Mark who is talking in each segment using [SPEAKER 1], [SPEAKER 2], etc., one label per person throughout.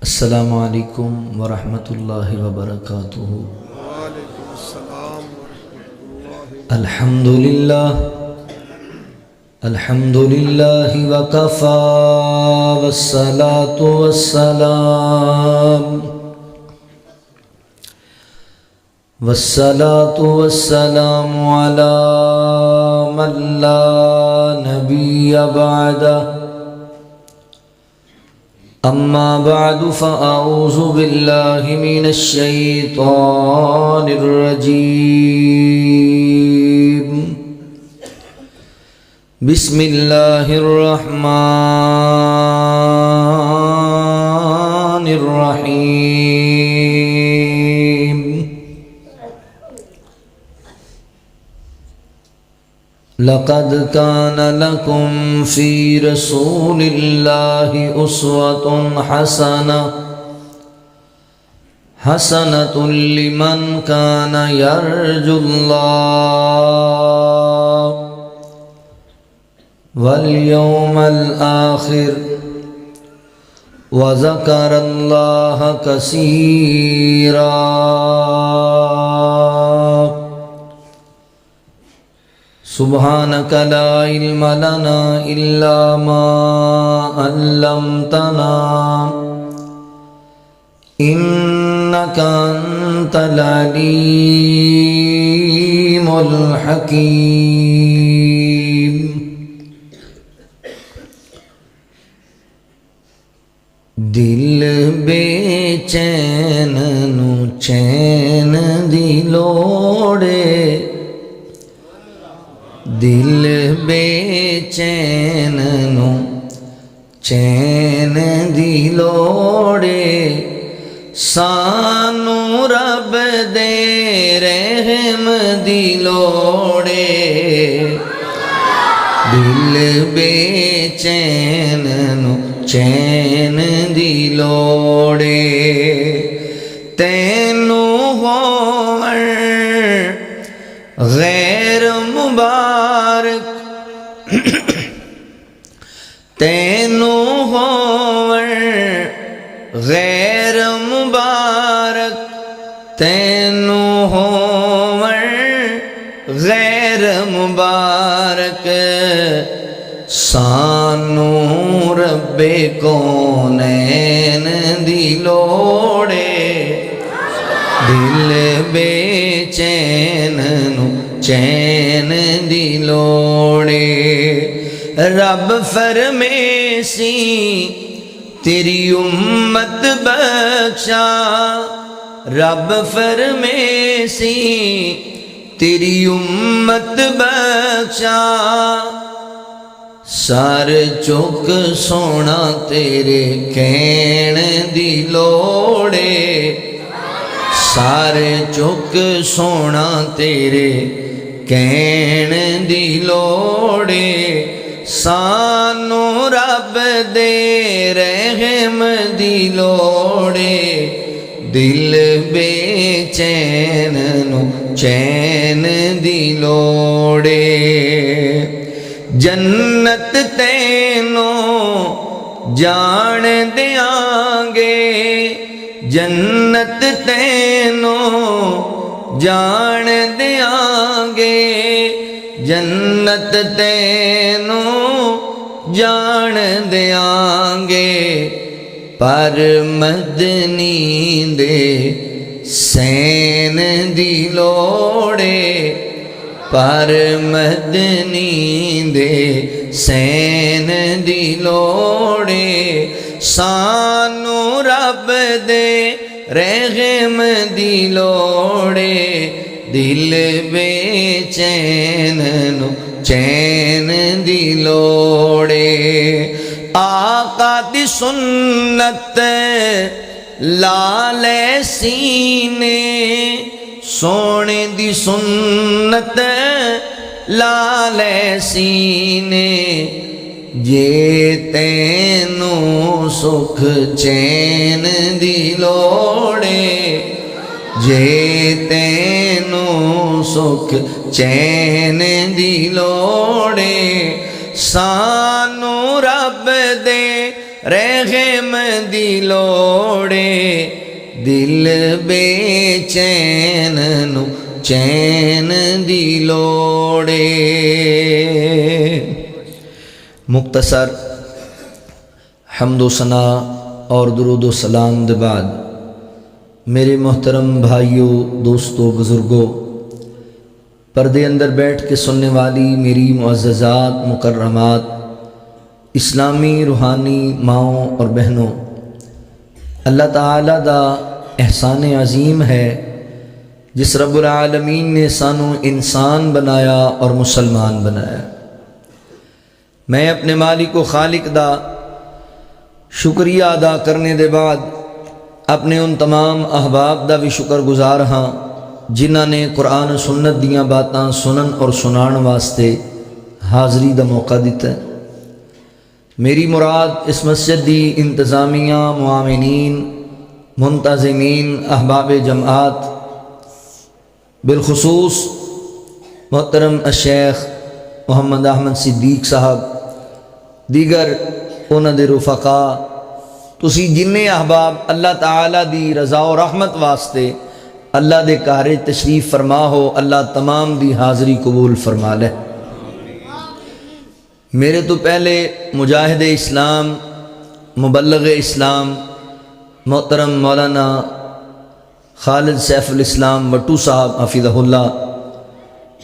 [SPEAKER 1] السلام علیکم ورحمۃ اللہ وبرکاتہ۔
[SPEAKER 2] وعلیکم السلام ورحمۃ اللہ۔
[SPEAKER 1] الحمد للہ وکفی والصلاة والسلام علی من لا نبی بعدہ۔ اما بعد فاعوذ باللہ من الشیطان الرجیم۔ بسم اللہ الرحمن الرحیم۔ لقد كان لكم في رسول الله أسوة حسنة لمن كان يرجو الله واليوم الآخر وذكر الله كثيرا۔ سبحانك لا علم لنا إلا ما علمتنا إنك أنت العليم الحكيم۔ دل بے چین نو چین دی لوڑے، دل بے چین نو چین دی لوڑے، سانو رب دے رحم دی لوڑے۔ دل بے چین نو چین دی لوڑے، تینو ہون غیر مبارک، تینو ہون غیر مبارک، تینو ہون غیر مبارک، سانو رب کونین دی لوڑے۔ دل بے چین نو چین دی لوڑے، رب فرمیسی تیری امت بخشا، رب فرمیسی تیری امت بخشا، سر چک سونا تیرے کہن دی لوڑے، سارے چک سونا تیرے کہن دی لوڑے، سانو رب دے رحم دی لوڑے۔ دل بے چین نو چین دی لوڑے، جنت تینو جان دیاں گے، جنت تینو جان دیاں گے، جنت تینو جان دیاں گے، پر مدنی دے سین دی لوڑے، پر مدنی دے سین دی لوڑے، سانو رب دے رحم دی لوڑے۔ دل بے چین نو چین دی لوڑے، آقا دی سنت لالے سینے، سونے دی سنت لالے سینے، جے تینو سکھ چین دی لوڑے، جے تینو سکھ چین دی لوڑے، سانو رب دے رحم دی لوڑے دل بے چین نو چین دی لوڑے۔ مختصر حمد و ثنا اور درود و سلام دے بعد میرے محترم بھائیوں، دوستوں، بزرگوں، پردے اندر بیٹھ کے سننے والی میری معززات، مکرمات، اسلامی روحانی ماؤں اور بہنوں، اللہ تعالیٰ دا احسان عظیم ہے جس رب العالمین نے سانو انسان بنایا اور مسلمان بنایا۔ میں اپنے مالک و خالق دا شکریہ ادا کرنے دے بعد اپنے ان تمام احباب دا بھی شکر گزار ہاں جنہاں نے قرآن و سنت دیاں باتاں سنن اور سنان واسطے حاضری دا موقع دیتا ہے۔ میری مراد اس مسجد دی انتظامیہ، معاونین، منتظمین، احباب جماعت، بالخصوص محترم الشیخ محمد احمد صدیق صاحب، دیگر انہاں دے رفقا، تسی جننے احباب اللہ تعالیٰ دی رضا و رحمت واسطے اللہ دے گھر تشریف فرما ہو، اللہ تمام دی حاضری قبول فرما لے۔ میرے تو پہلے مجاہد اسلام، مبلغ اسلام محترم مولانا خالد سیف الاسلام وٹو صاحب حفظہ اللہ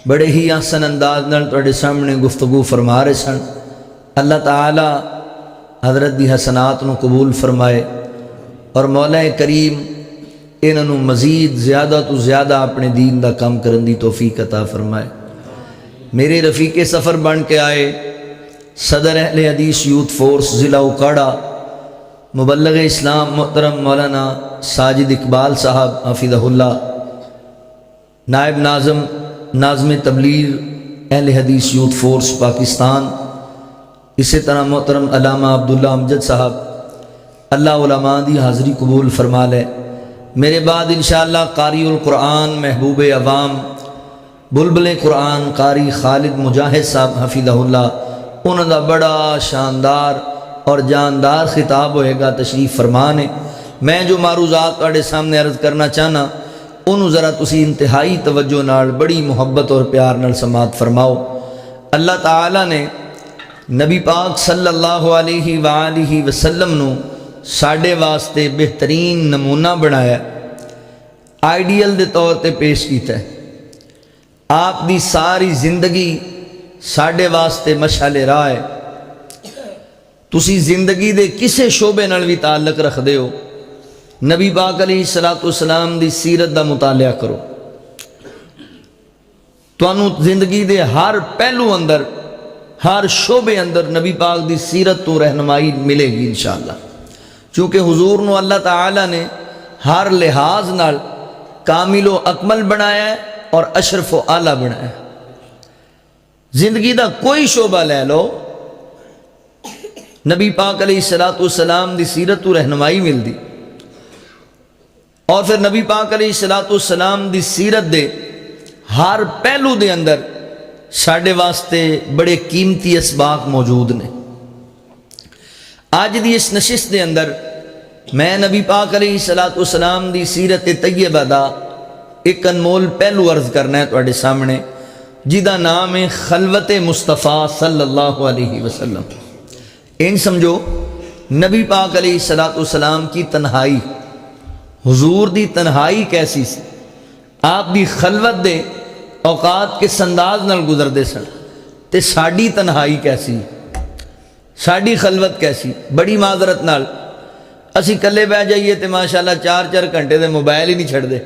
[SPEAKER 1] بڑے ہی احسن انداز نال تواڈے سامنے گفتگو فرما رہے سن۔ اللہ تعالی حضرت دی حسنات نو قبول فرمائے اور مولا کریم انہاں نو مزید زیادہ تو زیادہ اپنے دین دا کام کرن دی توفیق عطا فرمائے۔ میرے رفیق سفر بن کے آئے صدر اہل حدیث یوتھ فورس ضلع اکاڑا مبلغ اسلام محترم مولانا ساجد اقبال صاحب حفظہ اللہ، نائب ناظم تبلیغ اہل حدیث یوتھ فورس پاکستان، اسی طرح محترم علامہ عبداللہ امجد صاحب، اللہ علماء دی حاضری قبول فرما لے۔ میرے بعد انشاءاللہ قاری القرآن محبوب عوام بلبل قرآن قاری خالد مجاہد صاحب حفظہ اللہ، انہوں دا بڑا شاندار اور جاندار خطاب ہوئے گا، تشریف فرمانے۔ میں جو معروضات تواڈے سامنے عرض کرنا چاہنا انہوں ذرا تسی انتہائی توجہ نال بڑی محبت اور پیار نال سماعت فرماؤ۔ اللہ تعالیٰ نے نبی پاک صلی اللہ علیہ وآلہ وسلم نو ساڈے واسطے بہترین نمونہ بنایا، آئیڈیل دے طور تے پیش کیتا ہے۔ آپ دی ساری زندگی ساڈے واسطے مشعل راہ ہے۔ تسی زندگی دے کسے شعبے نال بھی تعلق رکھ دے ہو، نبی پاک علیہ السلام دی سیرت دا مطالعہ کرو، تانوں زندگی دے ہر پہلو اندر، ہر شعبے اندر نبی پاک دی سیرت تو رہنمائی ملے گی انشاءاللہ، چونکہ حضور نو اللہ تعالیٰ نے ہر لحاظ نال کامل و اکمل بنایا ہے اور اشرف و اعلیٰ بنایا ہے۔ زندگی دا کوئی شعبہ لے لو، نبی پاک علیہ السلام دی سیرت تو رہنمائی مل دی، اور پھر نبی پاک علیہ السلام دی سیرت دے ہر پہلو دے اندر ساڈے واسطے بڑے قیمتی اسباق موجود نے۔ آج دی اس نشست دے اندر میں نبی پاک علیہ السلام دی سیرت طیبہ دا ایک انمول پہلو عرض کرنا ہے تواڈے سامنے، جہدا نام ہے خلوت مصطفیٰ صلی اللہ علیہ وسلم۔ ان سمجھو نبی پاک علیہ السلام کی تنہائی، حضور دی تنہائی کیسی سی، آپ دی خلوت دے اوقات کس انداز نال گزر دے سن، تے ساڑی تنہائی کیسی، ساڑی خلوت کیسی۔ بڑی معذرت نال اسی کلے بہ جائیے تے ماشاءاللہ 4 گھنٹے دے موبائل ہی نہیں چھڑ دے،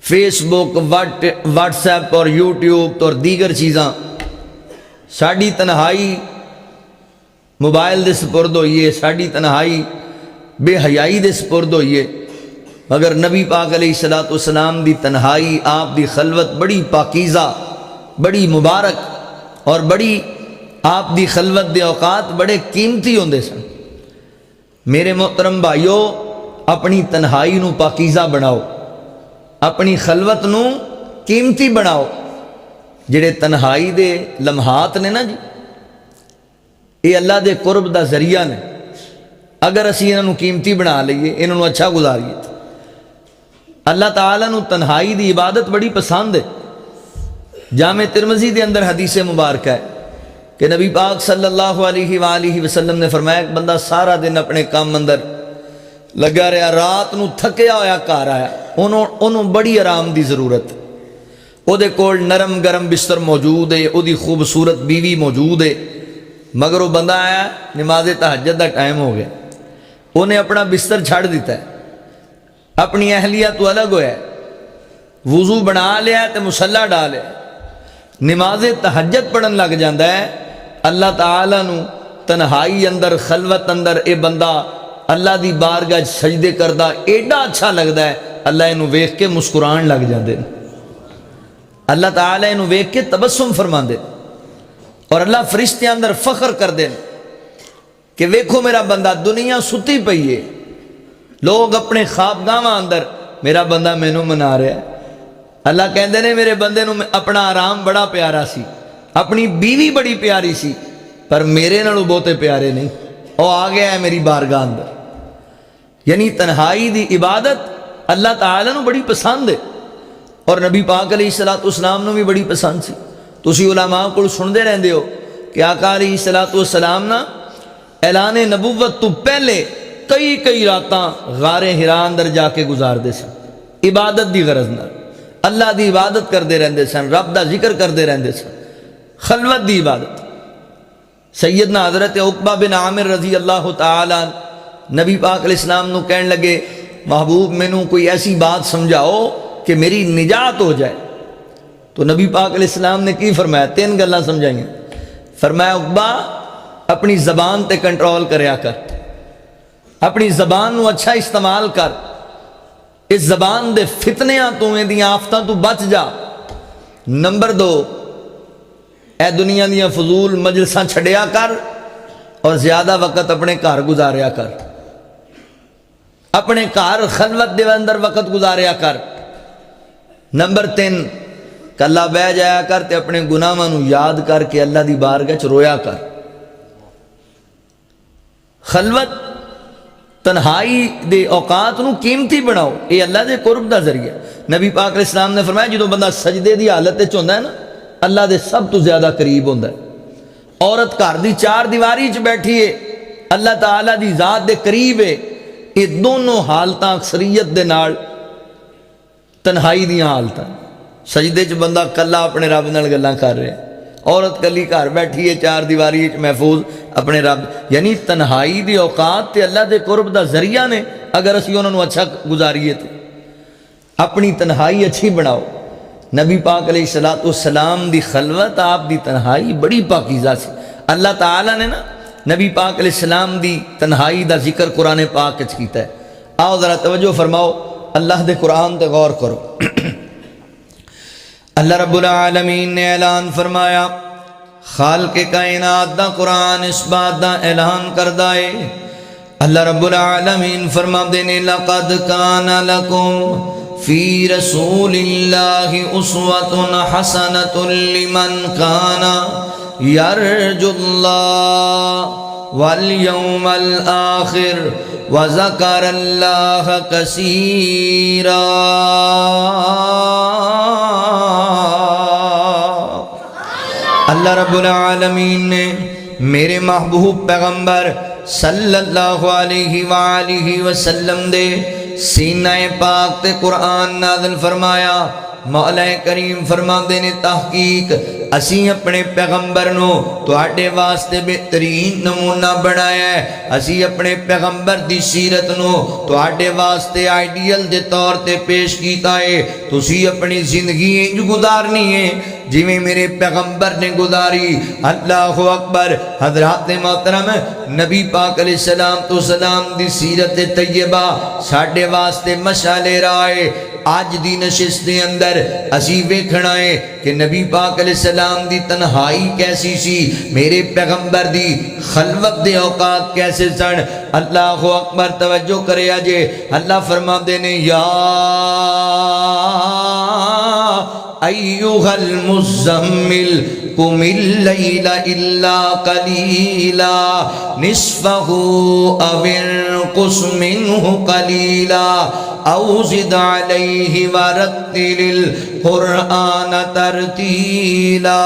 [SPEAKER 1] فیس بک، واٹس ایپ اور یوٹیوب اور دیگر چیزاں، ساڑی تنہائی موبائل دے سپرد ہوئیے، ساڑی تنہائی بے حیائی دے سپرد ہوئیے، مگر نبی پاک علیہ السلام دی تنہائی، آپ دی خلوت بڑی پاکیزہ، بڑی مبارک، اور بڑی آپ دی خلوت دے اوقات بڑے قیمتی ہوندے سن۔ میرے محترم بھائیو، اپنی تنہائی نو پاکیزہ بناؤ، اپنی خلوت نو قیمتی بناؤ۔ جڑے تنہائی دے لمحات نے نا جی، یہ اللہ دے قرب دا ذریعہ نے اگر اسی انہوں قیمتی بنا لئیے انہوں اچھا گزاریے تو اللہ تعالیٰ نو تنہائی دی عبادت بڑی پسند ہے جامع ترمذی دے اندر حدیث مبارکہ ہے کہ نبی پاک صلی اللہ علیہ وآلہ وسلم نے فرمایا کہ بندہ سارا دن اپنے کام اندر لگا رہا رات نو تھکیا ہویا گھر آیا انہوں بڑی آرام دی ضرورت او دے کول نرم گرم بستر موجود ہے او دی خوبصورت بیوی موجود ہے مگر وہ بندہ آیا نماز تہجد دا ٹائم ہو گیا انہیں اپنا بستر چھاڑ دیتا ہے اپنی اہلیہ تو الگ ہویا ہے وضو بنا لیا ہے تے مصلی ڈالے نماز تہجد پڑھن لگ جاندہ ہے اللہ تعالیٰ نو تنہائی اندر خلوت اندر اے بندہ اللہ دی بارگاہ سجدے کردہ ایڈا اچھا لگدا ہے اللہ انہوں ویکھ کے مسکران لگ جاندے اللہ تعالیٰ انہوں ویکھ کے تبسم فرما دے اور اللہ فرشتے اندر فخر کر دے کہ ویکھو میرا بندہ دنیا ستی پئی ہے لوگ اپنے خوابگاہاں اندر میرا بندہ مینوں منا رہا ہے اللہ کہندے نے میرے بندے نو اپنا آرام بڑا پیارا سی اپنی بیوی بڑی پیاری سی پر میرے نالوں بہتے پیارے نہیں وہ آ گیا ہے میری بارگاہ اندر یعنی تنہائی دی عبادت اللہ تعالیٰ نو بڑی پسند ہے اور نبی پاک علیہ السلام نو بھی بڑی پسند سی تسی علماء کو سندے رہندے ہو کہ آقا علیہ السلام نا اعلان نبوت تو پہلے کئی راتاں غار حرا اندر جا کے گزار دے سن عبادت دی غرض نال اللہ دی عبادت کر دے رہندے سن رب دا ذکر کر دے رہندے سن خلوت دی عبادت سیدنا حضرت عقبہ بن عامر رضی اللہ تعالیٰ نبی پاک علیہ السلام نو کہن لگے محبوب مینوں کوئی ایسی بات سمجھاؤ کہ میری نجات ہو جائے تو نبی پاک علیہ السلام نے کی فرمایا 3 گلاں سمجھائیں فرمایا عقبہ اپنی زبان تے کنٹرول کریا کر اپنی زبان نو اچھا استعمال کر اس زبان دے فتنیاں تو دیاں آفتاں تو بچ جا نمبر 2 اے دنیا دیاں فضول مجلساں چھڑیا کر اور زیادہ وقت اپنے گھر گزاریا کر اپنے گھر خلوت دے اندر وقت گزاریا کر نمبر 3 کلا بہ جایا کر تے اپنے گناہاں نو یاد کر کے اللہ دی بارگاہ چ رویا کر خلوت تنہائی دے اوقات نو قیمتی بناؤ اے اللہ دے قرب دا ذریعہ نبی پاک علیہ السلام نے فرمایا جدو بندہ سجدے دی حالت وچ ہوندا ہے نا اللہ دے سب تو زیادہ قریب ہوندا ہے عورت گھر دی 4 دیواری چ بیٹھی ہے اللہ تعالیٰ دی ذات دے قریب ہے یہ دونوں حالتاں اکثریت دے نال تنہائی دیاں حالتاں سجدے چ بندہ کلا اپنے رب نال گلاں کر رہا ہے عورت کلی گھر بیٹھی ہے 4 دیواری محفوظ اپنے رب یعنی تنہائی دی اوقات تے اللہ دے قرب دا ذریعہ نے اگر اسی انہوں نے اچھا گزاریے تے اپنی تنہائی اچھی بناؤ نبی پاک علیہ السلام دی خلوت آپ دی تنہائی بڑی پاکیزہ سی اللہ تعالیٰ نے نا نبی پاک علیہ السلام دی تنہائی دا ذکر قرآن پاک اچھ کیتا ہے آؤ ذرا توجہ فرماؤ اللہ دے قرآن تے غور کرو اللہ رب العالمین نے اعلان فرمایا خالق کائنات دا قرآن اس بات دا اعلان کردہ ہے اللہ رب العالمین فرما دینے لقد کان لکم فی رسول اللہ اسوۃ حسنۃ لمن کان یرجو اللہ والیوم الآخر وذکر اللہ کثیرا اللہ رب العالمین نے میرے محبوب پیغمبر صلی اللہ علیہ وآلہ وسلم دے سینہ پاک تے قرآن نازل فرمایا مولا کریم فرما دینے تحقیق اسی اپنے پیغمبر نو تواڈے واسطے بہترین نمونہ بنایا ہے اسی اپنے پیغمبر دی سیرت نو تواڈے واسطے آئیڈیل دے طور تے پیش کیتا ہے تسی اپنی زندگی انج گزارنی ہے جویں میرے پیغمبر نے گزاری اللہ اکبر حضرات محترم نبی پاک علیہ السلام تو سلام دی سیرت طیبہ ساڈے واسطے مشعل راہ ہے آج دی نشست دے اندر اسی ویکھنا ہے کہ نبی پاک علیہ السلام دی تنہائی کیسی سی میرے پیغمبر دی خلوت دے اوقات کیسے سن اللہ اکبر توجہ کرے آجے اللہ فرما دینے یا ایھا المزمل قم اللیل الا قلیلا نصفہ او انقص منہ قلیلا او زد علیہ ورتل القرآن ترتیلا۔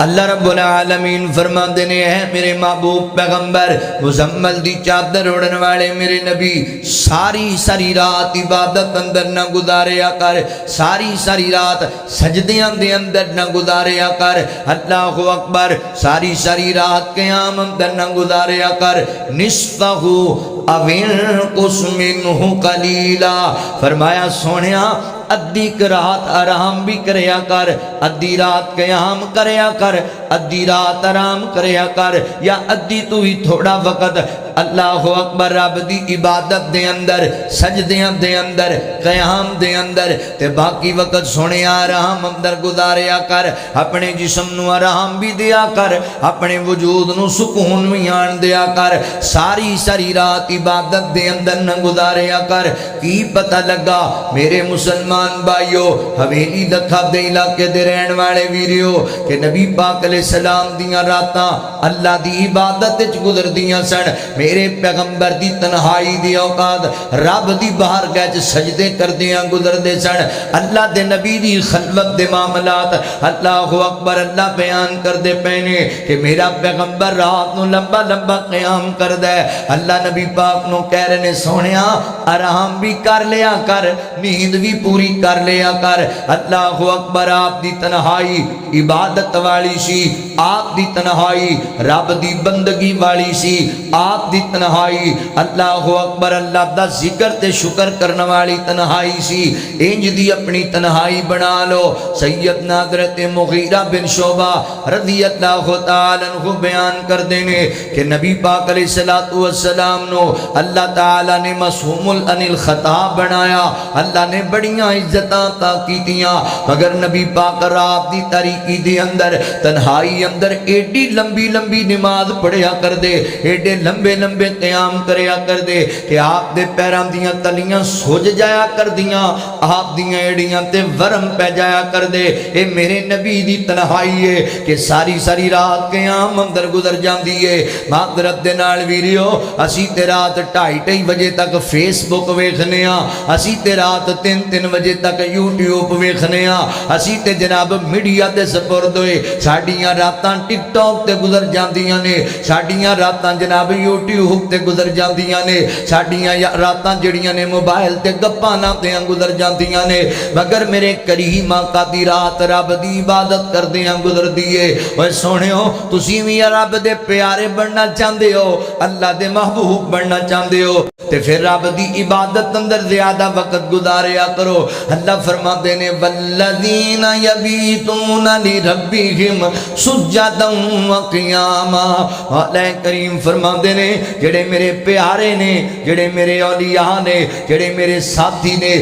[SPEAKER 1] اللہ رب العالمین فرماندے نے ہے میرے محبوب پیغمبر مزمل دی چادر اڑن والے میرے نبی ساری ساری رات عبادت اندر نہ گزاریا کر، ساری ساری رات سجدیاں دے اندر نہ گزاریا کر، اللہ اکبر، ساری ساری رات قیام اندر نہ گزاریا کر، نصفہ او انقص منہ قلیلا، فرمایا سونیا ادھی رات آرام بھی کریا کر، ادھی رات قیام کریا کر، ادھی رات آرام کریا کر، یا ادھی تو ہی تھوڑا وقت اللہ اکبر رب دی عبادت دے اندر، سجدیاں دے اندر، قیام دے اندر، تے باقی وقت سونے آرام اندر گزاریا کر، اپنے جسم نو آرام بھی دیا کر، اپنے وجود نو سکون بھی آن دیا کر، ساری ساری رات عبادت دے اندر نہ گزاریا کر۔ کی پتہ لگا میرے مسلمان بھائیو، حویلی لکھا دے علاقے دے رہن والے ویریو، کہ نبی پاک علیہ السلام دیاں راتاں اللہ دی عبادت وچ گزر دیاں سن، میرے پیغمبر دی تنہائی دی اوقات رب دی بارگاہ وچ سجدے کردیاں گزر دے سن، اللہ دے نبی دی خلوت دے معاملات اللہ اکبر اللہ بیان کر دے پینے کہ میرا پیغمبر رات نو لمبا لمبا قیام کردہ ہے، اللہ نبی پاک نو کہہ رہے نے سونیا آرام بھی کر لیا کر، نیند بھی پوری کر لیا کر، اللہ اکبر آپ دی تنہائی عبادت والی سی، آپ دی تنہائی رب دی بندگی والی سی، آپ دی تنہائی اللہ اکبر اللہ دا ذکر تے شکر کرنے والی تنہائی سی، انج دی اپنی تنہائی بنا لو۔ سیدنا حضرت مغیرہ بن شعبہ رضی اللہ تعالی عنہ بیان کر دینے کہ نبی پاک علیہ السلام نو اللہ تعالی نے معصوم عن الخطا بنایا، اللہ نے بڑیاں عزتاں تا کیتیاں، مگر نبی پاک رات دی تاریکی دے اندر تنہائی اندر ایڈی لمبی لمبی نماز پڑھیا کر دے، ایڈے لمبے لمبے قیام کریا کر دے کہ آپ دے پیران دیاں تلیاں سوج جایا کر دیاں، آپ دیاں ایڈیاں تے ورم پہ جایا کر دے۔ اے میرے نبی دی تنہائی ہے کہ ساری ساری رات قیام اندر گزر جاندی ہے۔ معذرت دے نال ویریو اسی تے رات 2:30 بجے تک فیس بک ویکھنے ہاں، اسی تے رات 3 بجے تک یوٹیوب ویکھنے ہاں، اسی تے جناب میڈیا تے سپرد ہوئے، ساڈیاں راتاں ٹک ٹاک تے گزر جاندیاں نے، ساڈیاں راتاں جناب یوٹیوب تے گزر جاندیاں نے، ساڈیاں راتاں جڑیاں نے موبائل تے گپاں ناتیاں گزر جاندیاں نے، مگر میرے کریم آقا دی رات رب دی عبادت کردیاں گزر دیئے۔ اوے سونےو تسی وی رب دے پیارے بننا چاہندے ہو، اللہ دے محبوب بننا چاہندے ہو تے پھر رب دی عبادت اندر زیادہ وقت گزاریا کرو۔ اللہ فرماتے نے والذین یبیتون لربہم سجدا وقیاما، مولا کریم فرماتے نے جڑے میرے پیارے نے، جڑے میرے اولیاء نے، جڑے میرے ساتھی نے،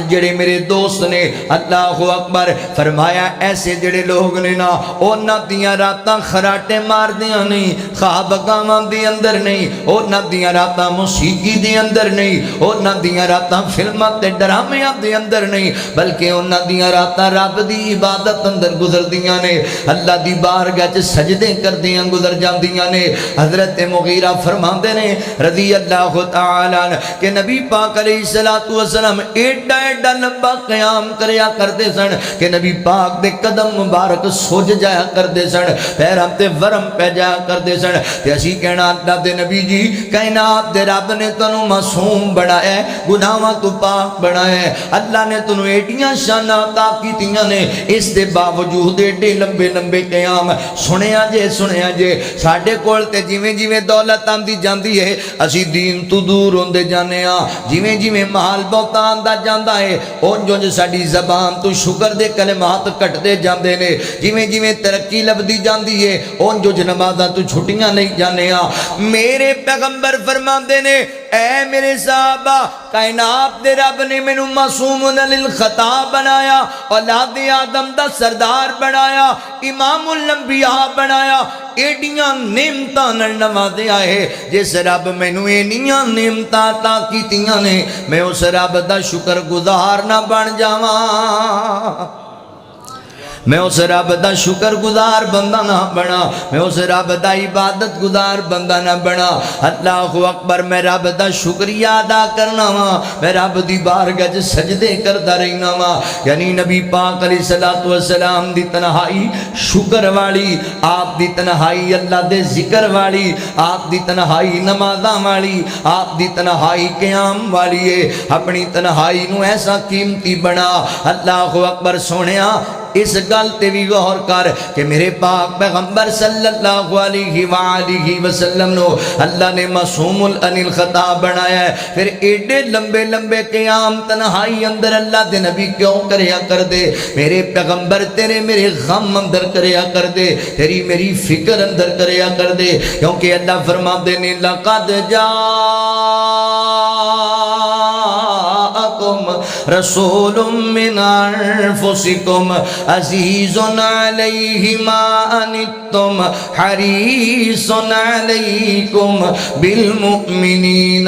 [SPEAKER 1] جڑے میرے دوست نے، اللہ اکبر فرمایا ایسے جڑے لوگ نے نا اونا دیاں راتاں خراٹے مار دیاں نہیں، خواب گاواں دی اندر نہیں، اونا دیاں راتاں موسیقی دی اندر نہیں، اونا دیاں راتاں فلماں تے ڈرامیاں دے اندر نہیں، بلکہ اونا دیاں راتاں رب دی عبادت اندر گزر دیاں نے، اللہ دی بارگاہ وچ سجدے کر دیاں گزر جاندیاں نے۔ حضرت مغیرہ فرماندے نے رضی اللہ تعالی عنہ کہ نبی پاک علیہ السلام ایڈا ایڈا لمبا قیام کریا کرتے سن کہ نبی پاک دے قدم مبارک سوج جایا کرتے سن، پیراں تے ورم پہ جایا کرتے سن، تے اسی کہنا اللہ دے نبی جی کائنات دے رب نے تنوں معصوم بنایا ہے، گناہاں تو پاک بنایا ہے، اللہ نے تنوں ایڈیاں شاناں عطا کیتیاں نے، اس دے باوجود ایڈے لمبے لمبے قیام۔ سنیا جے ساڈے کول تے جویں جویں دولت آندی جاندی ہے اسی دین تو دور ہوندے جانے ہاں، جویں جویں مال بہت آندا جاندا ہے اونج اونج ساڈی زبان تو شکر دے کلمات کٹدے جاندے نے، جویں جویں ترقی لبدی جاندی ہے اونج اونج نمازاں تو چھٹیاں نہیں جانے ہاں۔ میرے پیغمبر فرماندے نے اے میرے صحابہ کائنات دے رب نے مینوں معصوم للخطا بنایا، اولاد آدم دا سردار بنایا، امام الانبیاء بنایا، ایڈیاں نعمتاں نال نوازیا ہے۔ جس رب مینوں اینیاں نعمتاں عطا کیتیاں نے، میں اس رب دا شکر گزار نہ بن جاواں، میں اس رب دا شکر گزار بندہ نہ بنا، میں اس رب دا عبادت گزار بندہ نہ بنا۔ اللہ اکبر، میں رب دا شکریہ ادا کرنا وا، میں رب دی بارگاہ وچ سجدے کردا رہنا وا۔ یعنی نبی پاک علیہ الصلوۃ والسلام دی تنہائی شکر والی، آپ دی تنہائی اللہ دے ذکر والی، آپ دی تنہائی نمازاں والی، آپ دی تنہائی قیام والی ہے۔ اپنی تنہائی نو ایسا قیمتی بنا۔ اللہ اکبر، سونیا اس گل تے بھی غور کر کہ میرے پاک پیغمبر صلی اللہ علیہ وآلہ وسلم نو اللہ نے معصوم عن الخطا بنایا ہے، پھر ایڈے لمبے لمبے قیام تنہائی اندر اللہ دے نبی کیوں کریا کر دے؟ میرے پیغمبر تیرے میرے غم اندر کریا کر دے، تیری میری فکر اندر کریا کر دے، کیونکہ اللہ فرما دے نے لقد رسول من انفسکم عزیز علیہ ما عنتم حریص علیکم بالمؤمنین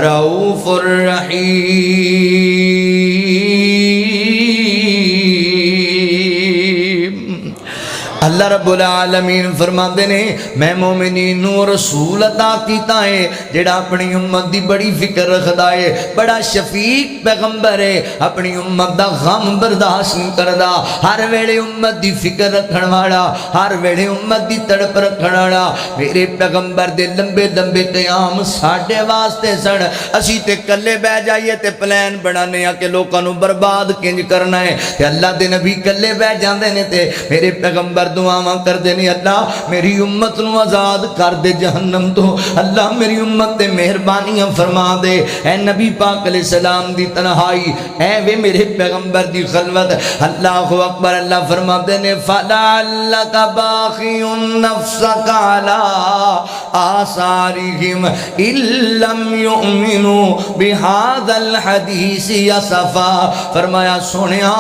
[SPEAKER 1] رؤوف الرحیم۔ اللہ رب العالمین فرماندے نے میں مومنین نو رسول عطا کیتا ہے جڑا اپنی امت دی بڑی فکر رکھدا ہے، بڑا شفیق پیغمبر ہے، اپنی امت دا غم برداشت نہیں کردا، ہر ویلے امت دی فکر رکھن والا، ہر ویلے امت دی تڑپ رکھن والا۔ میرے پیغمبر دے لمبے لمبے قیام ساڈے واسطے سن، اسی تے کلے بہ جائیے تے پلان بنانے آ کہ لوکاں نو برباد کنج کرنا ہے، تے اللہ دے نبی کلے بہ جاندے نے تے میرے پیغمبر دعاواں کر دے نے اللہ میری امت نو آزاد کر دے جہنم تو، اللہ میری امت تے مہربانیاں فرما دے۔ اے نبی پاک علیہ السلام دی تنہائی، اے وے میرے پیغمبر دی خلوت، اللہ اکبر، اللہ فرما دے نے فَلَعَلَّكَ بَاخِعٌ نَفْسَكَ عَلَىٰ آثَارِهِمْ إِن لَّمْ يُؤْمِنُوا بِهَٰذَا الْحَدِيثِ أَسَفًا۔ فرمایا سونیا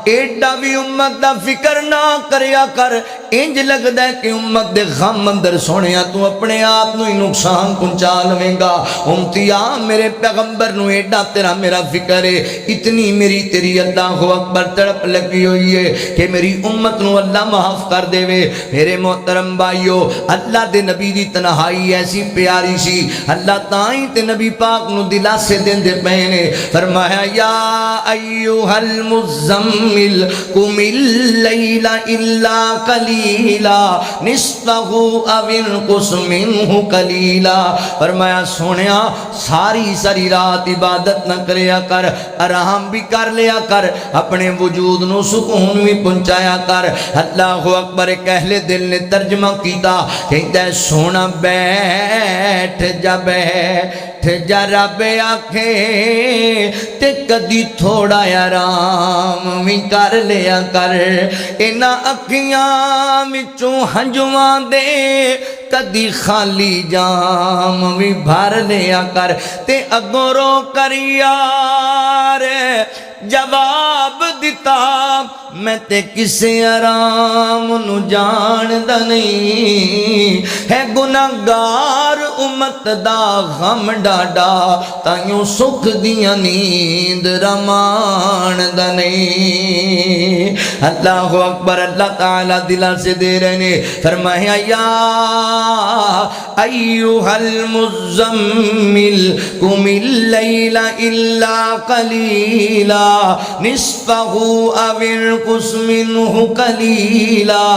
[SPEAKER 1] ایڈا بھی امت دا فکر نہ کریا کر، انج لگدا ہے کہ امت دے غم اندر سونیا تو اپنے آپ نو ہی نقصان پہنچا لویں گا۔ امتیا میرے پیغمبر نو ایڈا تیرا میرا فکر ہے، اتنی میری تیری اللہ اکبر تڑپ لگی ہوئی ہے کہ میری امت نو اللہ معاف کر دے وے۔ میرے محترم بھائیو، اللہ دے نبی دی تنہائی ایسی پیاری سی، اللہ تائیں تے نبی پاک نو دلاسے دین دے پہنے فرمایا یا ایوہ المزمل قم اللیل الا قلیلا نصفہ او انقص منہ قلیلا۔ فرمایا سونیا ساری ساری رات عبادت نہ کریا کر، آرام بھی کر لیا کر، اپنے وجود نو سکون بھی پہنچایا کر۔ اللہ اکبر، ایک اہل دل نے ترجمہ کیتا کہتا ہے سونا بیٹھ جا بیٹھ جا رب آکھے تے کدی تھوڑا آرام بھی کر لیا کر، اینا اکھیاں وچوں ہنجواں دے کدی خالی جام بھی بھر لیا کر، تے اگوں رو کر یار جواب دیتا میں تے کسے آرام نو جاندہ نہیں، ہے گناہگار امت دا غم ڈاڈا تائیوں سکھ دیا نیند رماندہ نہیں۔ اللہ اکبر، اللہ تعالیٰ دلہ سے دے رہنے فرمایا یا ایوہ المزمل قم اللیل الا قلیلا نصفہ او انقص منہ قلیلا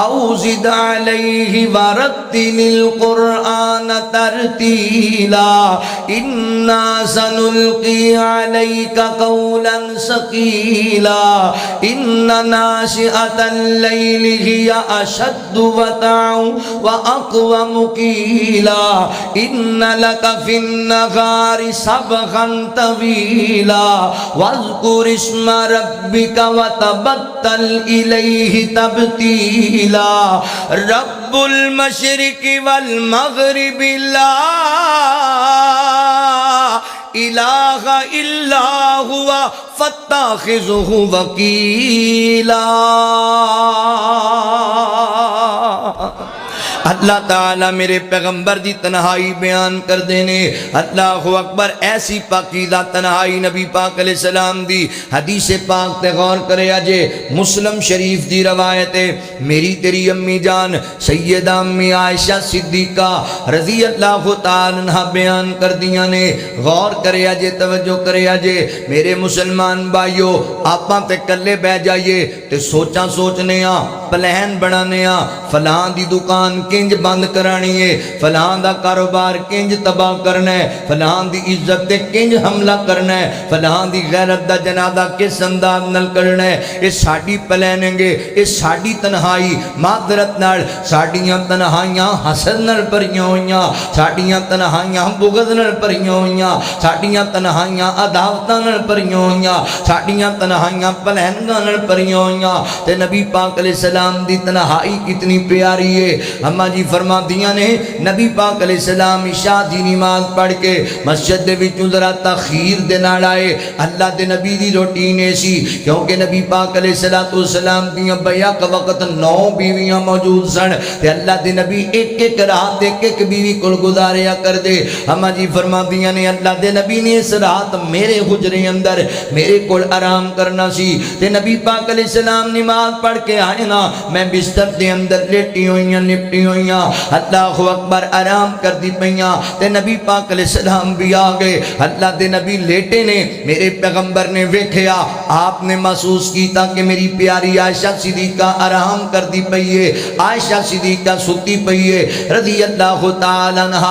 [SPEAKER 1] او زد علیہ ورتل القرآن ترتیلا انا سنلقی علیک قولا ثقیلا ان ناشئۃ اللیل ہی اشد وطعا واقوم قیلا ان لک فی النہار سبحا طویلا واذکر اسم ربک وتبتل الیہ تبتیلا رب المشرق والمغرب لا الہ الا ہوا فاتخذہ وکیلا۔ اللہ تعالیٰ میرے پیغمبر دی تنہائی بیان کر دینے، اللہ اکبر، ایسی پاکیزہ تنہائی نبی پاک علیہ السلام دی حدیث پاک تے غور کرے اجے مسلم شریف دی روایت ہے، میری تیری امی جان سیدہ امی عائشہ صدیقہ رضی اللہ تعالیٰ عنہ بیان کر دیا نے، غور کرے اجے، توجہ کرے اجے میرے مسلمان بھائیو، آپاں تے کلے بہ جائیے تے سوچاں سوچنے ہاں، پلان بنانے ہاں، فلاں دی دکان کنج بند کرانی ہے، فلاں دا کاروبار کنج تباہ کرنا ہے، فلاں دی عزت تے کنج حملہ کرنا ہے، فلاں دی غیرت دا جنازہ کس انداز نال کرنا ہے، یہ ساڈی پلاننگ ہے، یہ ساڈی تنہائی معذرت نال، ساڈیاں تنہائیاں حسد نال بھریاں ہوئیاں، ساڈیاں تنہائیاں بغض نال بھریاں ہوئیاں، ساڈیاں تنہائیاں عداوتاں نال بھریاں ہوئیاں، ساڈیاں تنہائیاں پلاننگاں نال بھریاں ہوئیاں، تے نبی پاک علیہ السلام دی تنہائی کتنی پیاری ہے۔ اما جی فرما دیاں نے نبی پاک علیہ السلام عشاء دی نماز پڑھ کے مسجد دے وچوں ذرا تاخیر دے نال آئے، اللہ دے نبی دی روٹین سی کیونکہ نبی پاک علیہ السلام دیاں بیک وقت 9 بیویاں موجود سن تے اللہ دے نبی ایک ایک رات ایک ایک بیوی کول گزاریا کر دے۔ اما جی فرما دیاں نے اللہ دے نبی نے اس رات میرے حجرے اندر میرے کول آرام کرنا سی تے نبی پاک علیہ السلام نماز پڑھ کے آئے نا، میں بستر دے اندر لیٹی ہوئیاں نپٹی ہوئیاں، اللہ اکبر آرام کر دی پئیاں تے نبی پاک علیہ السلام بھی آ گئے، اللہ دے نبی لیٹے نے، میرے پیغمبر نے ویکھیا، آپ نے محسوس کیتا کہ میری پیاری عائشہ صدیقہ آرام کر دی پئیے، عائشہ صدیقہ ستی پئیے رضی اللہ تعالی عنہ،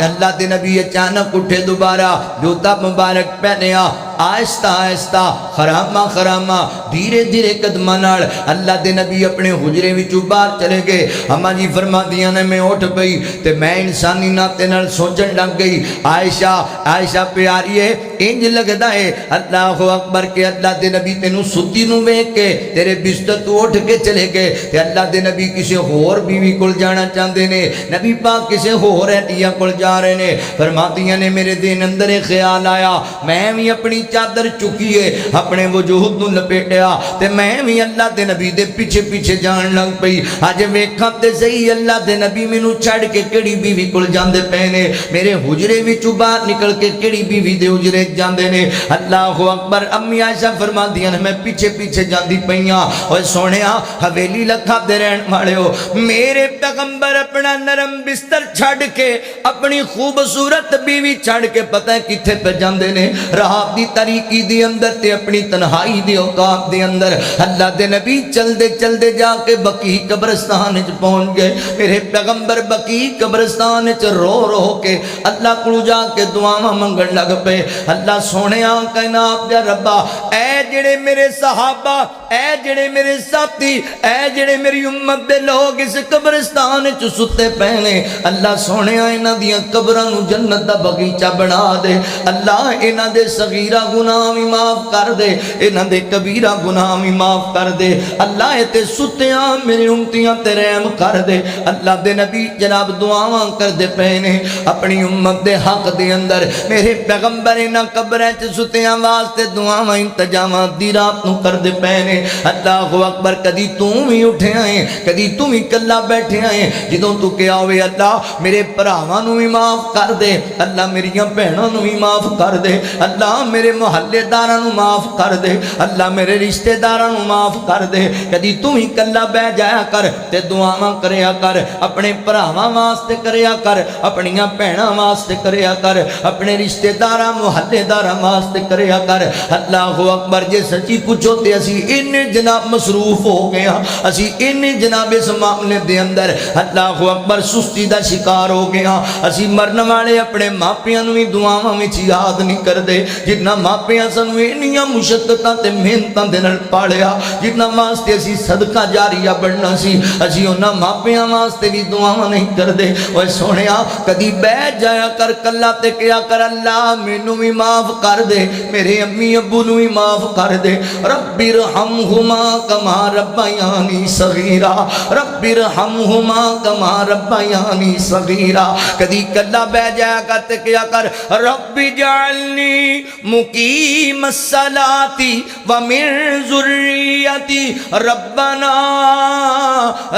[SPEAKER 1] اللہ دے نبی اچانک اٹھے، دوبارہ جوتا مبارک پہنیا، آہستہ آہستہ خرامہ خرامہ دھیرے دھیرے قدماں نال اللہ دے نبی اپنے حجرے وچوں باہر چلے گئے۔ اما جی فرما دیاں نے میں اٹھ گئی تے میں انسانی ناتے نال سوچن لگ گئی، عائشہ پیاری ہے، انج لگدا ہے اللہ اکبر کہ اللہ دے نبی تینوں ستی نوں ویکھ کے تیرے بستر تو اٹھ کے چلے گئے تے اللہ دے نبی کسے ہور بیوی کول جانا چاہندے نے، نبی پاک کسے ہور ہٹیا کول جا رہے نے۔ فرماتیاں نے میرے دین اندر ایک خیال آیا، میں بھی اپنی چادر چکیے اپنے وجود نوں لپیٹیا تے میں بھی اللہ دے نبی دے پیچھے پیچھے جان لگ پئی، اج ویکھاں تے صحیح اللہ دے نبی مینوں چھڑ کے کیڑی بیوی کول جاندے پے نے، میرے حجرے وچوں باہر نکل کے کیڑی بیوی دے حجرے جاندے نے۔ اللہ اکبر، امی عائشہ فرماندیاں نے میں پیچھے پیچھے جاندی پئیاں، اوے سونیا حویلی لکھا دے رہن والےو، میرے پیغمبر اپنا نرم بستر چھڑ کے اپنی خوبصورت بیوی چھڑ کے پتہ ہے کتھے پہ جاندے نے، رات دی تاریکی دی اندر تے اپنی تنہائی دی اوقات دی اندر اللہ دے نبی چل دے جا کے بقیع قبرستان وچ پہنچ گئے، میرے پیغمبر بقیع قبرستان وچ رو کے اللہ کو جا کے دعاواں منگن لگ پے، اللہ سونیا کائنات دے ربا، اے جڑے میرے صحابہ، اے جڑے میرے ساتھی، اے جڑے میری امت دے لوگ اس قبرستان وچ ستے پے نے، اللہ سونیا انہاں دیاں قبراں نوں جنت دا باغیچہ بنا دے، اللہ انہاں دے صغیرہ گناہ بھی معاف کر دے، انہاں دے کبیرہ گناہ بھی معاف کر دے، اللہ تے ستیاں میری امتیاں تے رحم کر دے۔ اللہ دے نبی جناب دعاواں کر دے پے نے اپنی امت دے حق دے اندر، میرے پیغمبر انہاں قبراں چ ستیاں واسطے دعاواں انتظامات دی رات نوں کر دے پے نے۔ اللہ اکبر، کدی تو بھی اٹھیا ہے، کدی تو بھی کلا بیٹھیا ہے، جدوں تو کہیا ہوئے اللہ میرے بھراواں نوں بھی معاف کر دے، اللہ میریاں بہناں نوں بھی معاف کر دے، اللہ میرے محلے داراں نوں معاف کر دے، اللہ میرے رشتہ داراں نوں معاف کر دے، کدی تو ہی کلا بہ جایا کر تے دعاواں کریا کر، اپنے بھراواں واسطے کریا کر، اپنیاں بہناں واسطے کریا کر، اپنے رشتہ داراں محلے داراں واسطے کریا کر۔ اللہ اکبر، جے سچی پوچھو تے اسی اننے جناب مصروف ہو گیا، اسی اننے جناب اس معاملے دے اندر اللہ اکبر سستی دا شکار ہو گیا، اسی مرن والے اپنے ماپیاں نوں بھی دعاواں وچ یاد نہیں کردے جتنا ماپیاں سانو اینیاں مشقتاں تے محنتاں دے نال پالیا جنہاں واسطے اسی صدقہ جاریہ بننا سی اسی انہاں ماپیاں واسطے بھی دعاواں نہیں کردے اوے سونیا کدی بیٹھ جایا کر کلا تے کیا کر اللہ مینوں بھی معاف کر دے میرے امی ابو نوں بھی معاف کر دے رب ارحمہما کما ربیانی صغیرا رب ارحمہما کما ربیانی صغیرا کدی کلا بیٹھ جایا کر تے کیا کر رب اجعلنی مقیم الصلاۃ ومن ذریتی ربنا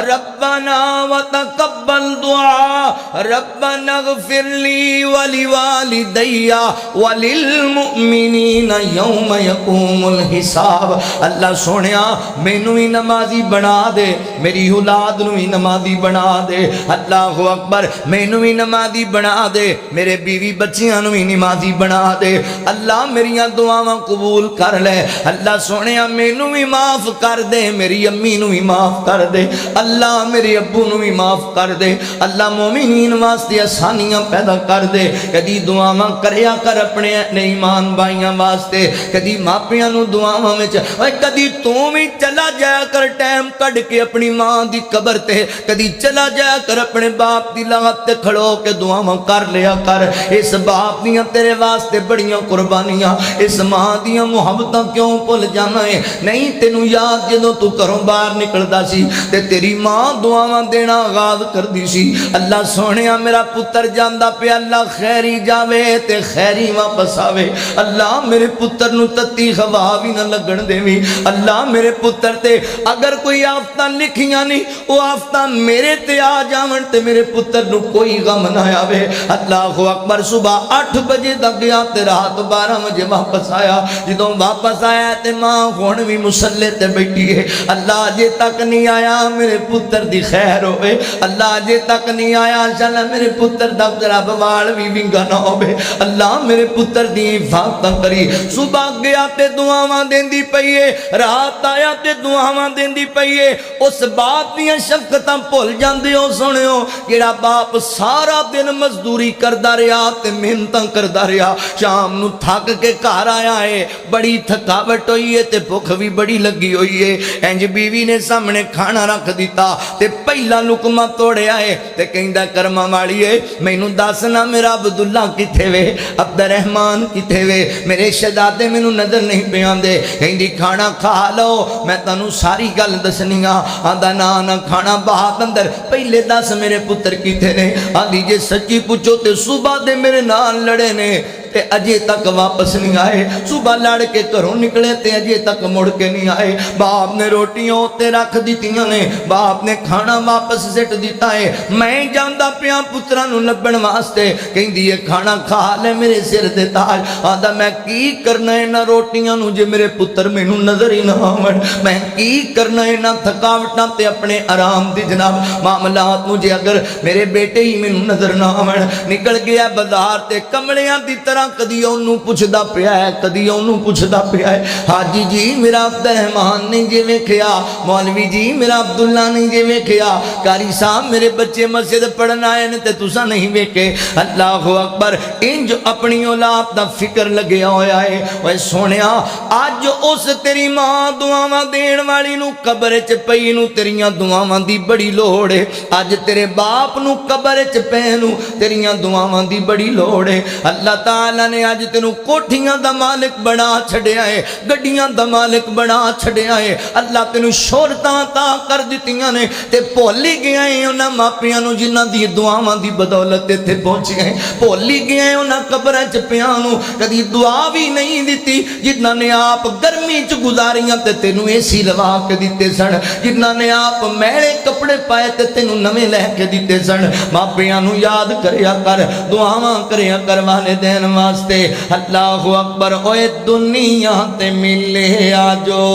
[SPEAKER 1] ربنا وتقبل دعاء ربنا اغفر لی ولوالدی وللمؤمنین یوم یقوم الحساب اللہ سونیا مینوں ہی نمازی بنا دے میری اولاد نوں ہی نمازی بنا دے اللہ اکبر مینوں ہی نمازی بنا دے میرے بیوی بچیاں نوں ہی نمازی بنا دے اللہ میریاں دعاواں قبول کر لے اللہ سونیا مینوں بھی معاف کر دے میری امی نوں بھی معاف کر دے اللہ میرے ابو نوں بھی معاف کر دے اللہ مومنین واسطے آسانیاں پیدا کر دے کدی دعاواں کریا کر اپنے ایمان بھائیاں واسطے کدی ماپیاں نوں دعاواں وچ اوے کدی تو بھی چلا جایا کر ٹائم کڈ کے اپنی ماں دی قبر تے کدی چلا جایا کر اپنے باپ دی لغت تے کھڑو کے دعاواں کر لیا کر اس باپ دیاں تیرے واسطے بڑیاں قربانیاں اس ماں دیاں محبتاں کیوں بھول جانا ہے نہیں تینوں یاد جدوں تو گھروں باہر نکلدا سی تے تیری ماں دعاواں دینا آغاز کردی سی اللہ سونیا میرا پتر جاندا پیا اللہ خیری جاوے تے خیری واپس آوے اللہ میرے پتر نوں تتی ہوا بھی نہ لگن دیویں اللہ میرے پتر تے اگر کوئی آفتاں لکھیاں نہیں وہ آفتاں میرے تے آ جاون تے میرے پتر نوں کوئی غم نہ آوے اللہ اکبر صبح 8 بجے دا گیا تے رات 12 بجے واپس آیا جدوں واپس آیا تے ماں ہن بھی مصلی تے بیٹھی ہے اللہ جے تک نہیں آیا میرے پتر دی خیر ہوئے اللہ جے تک نہیں آیا انشاءاللہ میرے پتر دا ذرا بوال بھی ونگا نہ ہوئے اللہ میرے پتر دی حفاظت کری صبح گیا تے دعاواں دیندی پئی ہے رات آیا تے دعاواں دیندی پئی ہے اس باپ دیاں شفقتاں بھول جاندے ہو سنیو جڑا باپ سارا دن مزدوری کردا رہیا تے محنتاں کردا رہیا شام نو تھک کے گھر آیا ہے بڑی تھکاوٹ ہوئی ہے تے بھوک بھی بڑی لگی ہوئی ہے انج بیوی نے سامنے کھانا رکھ دیتا تے پہلا لقمہ توڑیا ہے تے کہندا کرما والی ہے مینوں دسنا میرا عبداللہ کتے وے عبد الرحمن کتے وے میرے شہزادے مینوں نظر نہیں پے آندے کہندی کھانا کھا لو میں تانوں ساری گل دسنی آ آندا نہ کھانا بہت اندر پہلے دس میرے پتر کتے نے آندی جے سچی پوچھو تے صبح دے میرے نال لڑے نے تے اجے تک واپس نہیں آئے صبح لڑ کے گھروں نکلے تے اجے تک مڑ کے نہیں آئے باپ نے روٹیاں تے رکھ دیتیاں نے باپ نے کھانا واپس سٹ دیتا ہے میں جاندا پیا پتراں نوں لبن واسطے کہندی اے کھانا کھا لے میرے سر تے تاج آندا میں کی کرنا ہے نہ روٹیاں نوں جے میرے پتر مینوں نظر ہی نہ آون میں کی کرنا ہے نہ تھکاوٹاں تے اپنے آرام دی جناب معاملات نوں جے اگر میرے بیٹے ہی مینوں نظر نہ آون نکل گیا بازار تے کملیاں دی طرح کدی اونوں پوچھدا پیا ہے کدی اونوں پوچھدا پیا ہے حاجی جی میرا عبد الرحمان نہیں جے ویکھیا مولوی جی میرا عبداللہ نہیں جے ویکھیا قاری صاحب میرے بچے مسجد پڑھن آئے نے تے تساں نہیں ویکھے اللہ اکبر انج اپنی اولاد دا فکر لگیا ہویا ہے اوے سونیا اج اس تیری ماں دعاواں دین والی نوں قبر وچ پئی نوں تیریاں دعاواں دی بڑی لوڑ ہے اج تیرے باپ نوں قبر وچ پے نوں تیریاں دعاواں دی بڑی لوڑ ہے اللہ تعالی اللہ نے آج تینوں کوٹھیاں دا مالک بنا چھڑیا ہے گڈیاں دا مالک بنا چھڑیا ہے اللہ تینوں شہرتاں عطا کر دتیاں نے تے بھولی گیا ہے انہاں ماپیاں نوں جنہاں دی دعاواں دی بدولت تے پہنچ گئے بھولی گیا ہے انہاں قبراں چ پیاں نوں کدی دعا بھی نہیں دتی جنہاں نے آپ گرمی چ گزاریاں تے تینوں اے سی لوا کے دتے سن جنہاں نے آپ میلے کپڑے پائے تے تینوں نویں لے کے دتے سن ماپیاں نوں یاد کریا کر دعاواں کریا کر والدین واسطے اللہ اکبر اوے دنیا تے ملے آجو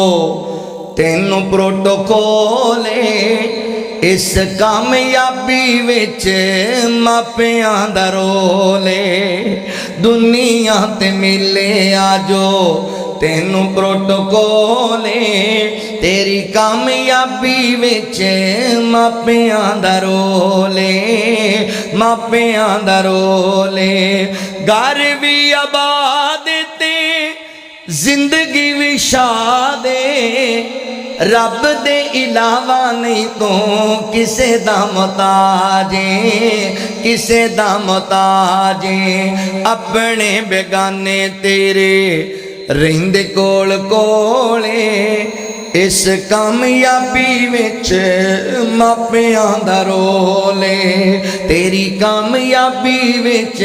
[SPEAKER 1] تینوں پروٹوکول اس کامیابی وچ ماپیاں دا رول دنیا تے ملے آجو تینوں پروٹوکول تیری کامیابی وچ ماپیاں دا رول ماپیاں دا رول گھر بھی آباد تے زندگی وشا دے رب دے علاوہ نہیں تو کسے دا محتاج کسے دا محتاج اپنے بیگانے تیرے رہندے کول کولے اس کامیابی وچ ماپیاں دا رول ہے تیری کامیابی وچ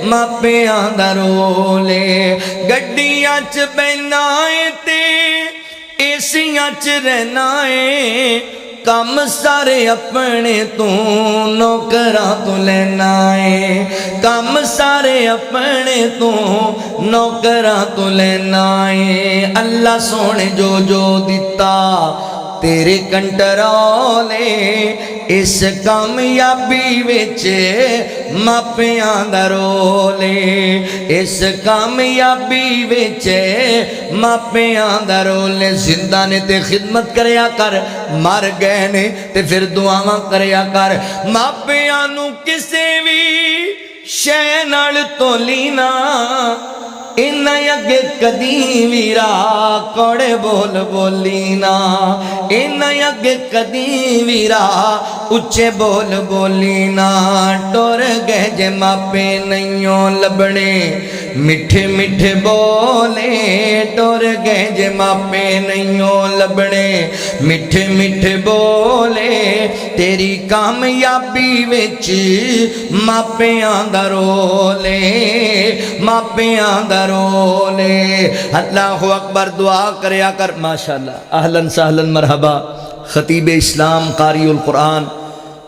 [SPEAKER 1] ماپیاں دا رول ہے گڈیاں چ بہنا ہے تے ایسیاں چ رہنا ہے کم سارے اپنے تو نوکراں تو لینا ہے کم سارے اپنے تو نوکراں تو لینا ہے اللہ سونے جو جو دیتا تیرے کنٹرول اس کامیابی وچ ماپیاں دا رول اس کامیابی وچ ماپیاں دا رول زندہ نے تے خدمت کریا کر مر گئے نے تے پھر دعاواں کریا کر ماپیاں نو کسے بھی شے نال تولینا انہ یگے کدی ویرا کوڑے بول بولینا انہ یگے کدی ویرا اچھے بول بولینا ٹور گئے جے ماپے نئیوں لبنے مٹھے مٹھے بولے ٹور گئے جے ماپے نئیوں لبنے مٹھے مٹھے بولے تیری کامیابی وچ ماپیاں دا رولے ماپیاں دا رولے اللہ اکبر دعا کریا کر ماشاءاللہ اہلاً سہلاً مرحبا خطیب اسلام قاری القرآن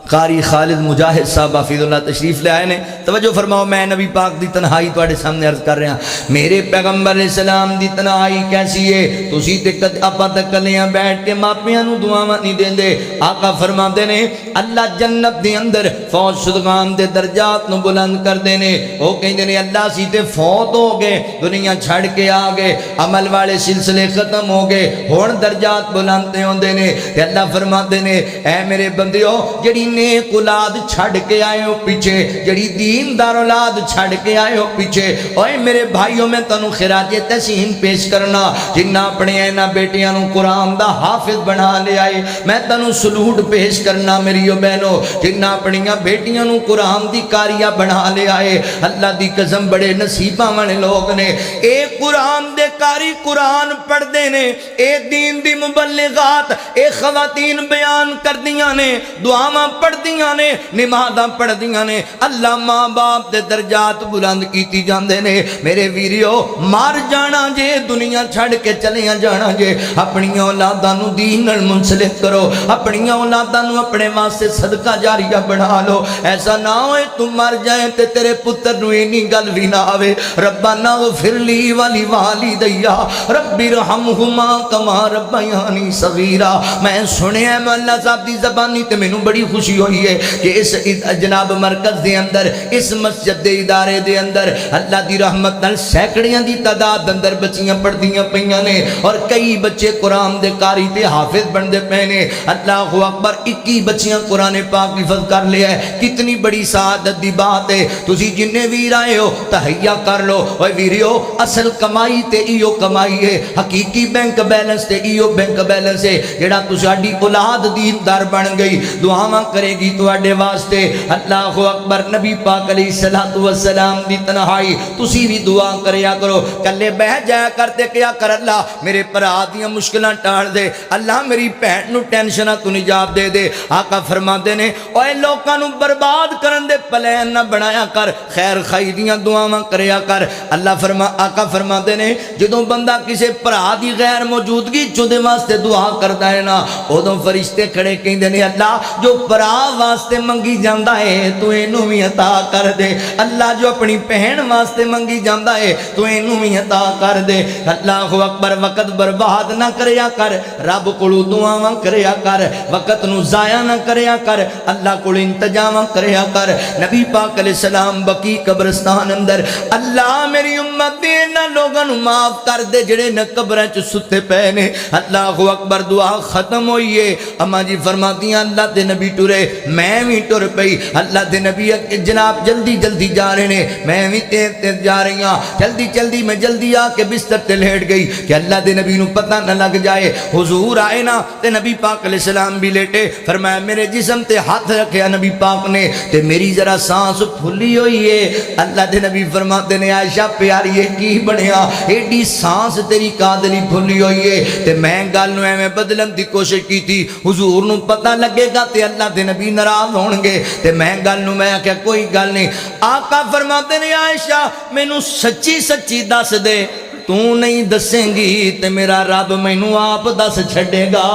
[SPEAKER 1] قاری خالد مجاہد صاحب حفیظ اللہ تشریف لے آئے نے توجہ فرماؤ میں نبی پاک دی تنہائی تواڈے سامنے عرض کر رہا میرے پیغمبر علیہ السلام دی تنہائی کیسی ہے تسی تے اپا تے کلیاں بیٹھ کے ماپیاں نو دعاواں نہیں دیندے آقا فرماندے نے اللہ جنت دے اندر فوت شدگان دے درجات نو بلند کر دینے او کہندے نے اللہ سی تے فوت ہو گئے دنیا چھڑ کے آ گئے عمل والے سلسلے ختم ہو گئے ہن درجات بلند تے ہوندے نے تے اللہ فرماندے نے اے میرے بندیو جڑی نیک اولاد چھڑ کے آئے ہو پیچھے جڑی دیندار اولاد چھڑ کے آئے ہو پیچھے اوے میرے بھائیوں میں تنو خراج تحسین پیش کرنا جنہ اپنے اینا بیٹیاں نو قرآن دا حافظ بنا لے آئے میں تنو سلوٹ پیش کرنا میریو بہنو جنہ اپنیاں بیٹیاں نو قرآن دی کاریہ بنا لے آئے اللہ دی قسم بڑے نصیبہ وانے لوگ نے اے قرآن دے کاری قرآن پڑھ دینے اے دین دی مبلغات اے خواتین بیان کر دیاں نے دعاواں پڑھ دیاں نے نمازاں پڑھ دیاں نے اللہ ماں باپ دے درجات بلند کیتی جاندے نے میرے ویریو مار جانا جے دنیا چھڑ کے چلیاں جانا جے اپنی اولاداں نو دین نال منسلک کرو اپنی اولاداں نو اپنے واسطے صدقہ جاریہ بنا لو ایسا نہ ہوئے تم مر جائیں تے تیرے پتر نو اینی گل بھی نہ آوے ربنا اغفر لی ولی والدیا ربی رحمہما کما ربیانی صغیرہ میں سنے ہیں مولا صاحب دی زبانی تے میں نو بڑی خوشی ہوئی ہے کہ اس جناب مرکز دے اندر اس مسجد دے ادارے دے اندر اللہ دی رحمت نال سینکڑیاں دی تعداد اندر بچیاں پڑھدیاں پیاں نے اور کئی بچے قرآن دے قاری تے حافظ بندے پے نے اللہ اکبر 21 بچیاں قرآن پاک حفظ کر لیا ہے کتنی بڑی سعادت دی بات ہے تسی جننے ویر آئے ہو تہیا کر لو اوے ویریو اصل کمائی تے ایو کمائی ہے حقیقی بینک بیلنس تے ایو بینک بیلنس ہے جڑا تساڈی اولاد دیندار بن گئی دعاواں کرے گی تواڈے واسطے اللہ اکبر نبی پاک علیہ السلام دی تنہائی تسی بھی دعا کریا کرو کلے بہ جایا کرتے کیا کر اللہ میرے پرا دیاں مشکلاں ٹال دے اللہ میری بہن نو ٹینشناں تو نجات دے دے آقا فرماندے نے اوے لوکاں نو برباد کرن دے پلان نہ بنایا کر خیر خائی دیاں دعاواں کریا کر اللہ آقا فرماندے نے جدوں بندہ کسے پرا دی غیر موجودگی چودے واسطے دعا کردا ہے نا اودوں فرشتے کھڑے کہندے نے اللہ جو پرا واسطے منگی جاندہ ہے تو اینو بھی عطا کر دے اللہ جو اپنی بہن واسطے منگی جاندہ ہے تو اینو بھی عطا کر دے اللہ اکبر وقت برباد نہ کریا کر رب کولو دعاواں کریا کر وقت نو ضائع نہ کریا کر اللہ کولو انتظاماں کریا کر نبی پاک علیہ السلام بقی قبرستان اندر اللہ میری امت دے نہ لوگاں نو معاف کر دے جڑے نہ قبراں چ ستے پے نے اللہ اکبر دعا ختم ہوئی ہے اما جی فرماتی ہیں اللہ دے نبی ٹرے پے میں بھی ٹر پئی اللہ دے نبی جناب جلدی جلدی جا رہے نے میں بھی تیز تیز جا رہی ہاں جلدی جلدی میں جلدی آ کے بستر تے لیٹ گئی کہ اللہ دے نبی نو پتہ نہ لگ جائے حضور آئے نا تے نبی پاک علیہ السلام بھی لیٹے فرمایا میرے جسم تے ہاتھ رکھیا نبی پاک نے تے میری ذرا سانس پھلی ہوئی ہے اللہ دے نبی فرماتے نے عائشہ پیاری یہ کی بنیا ایڈی سانس تیری کادلی پھلی ہوئی ہے تے میں گل نو میں بدلن دی کوشش کی تھی حضور نو پتہ لگے گا تے اللہ دے نبی ناراض ہون گے تے میں گل نو میں کہ کوئی گل نہیں آقا فرماتے نے عائشہ مینوں سچی سچی دس دے تو نہیں دسیں گی تے میرا رب مینوں آپ دس چھڑے گا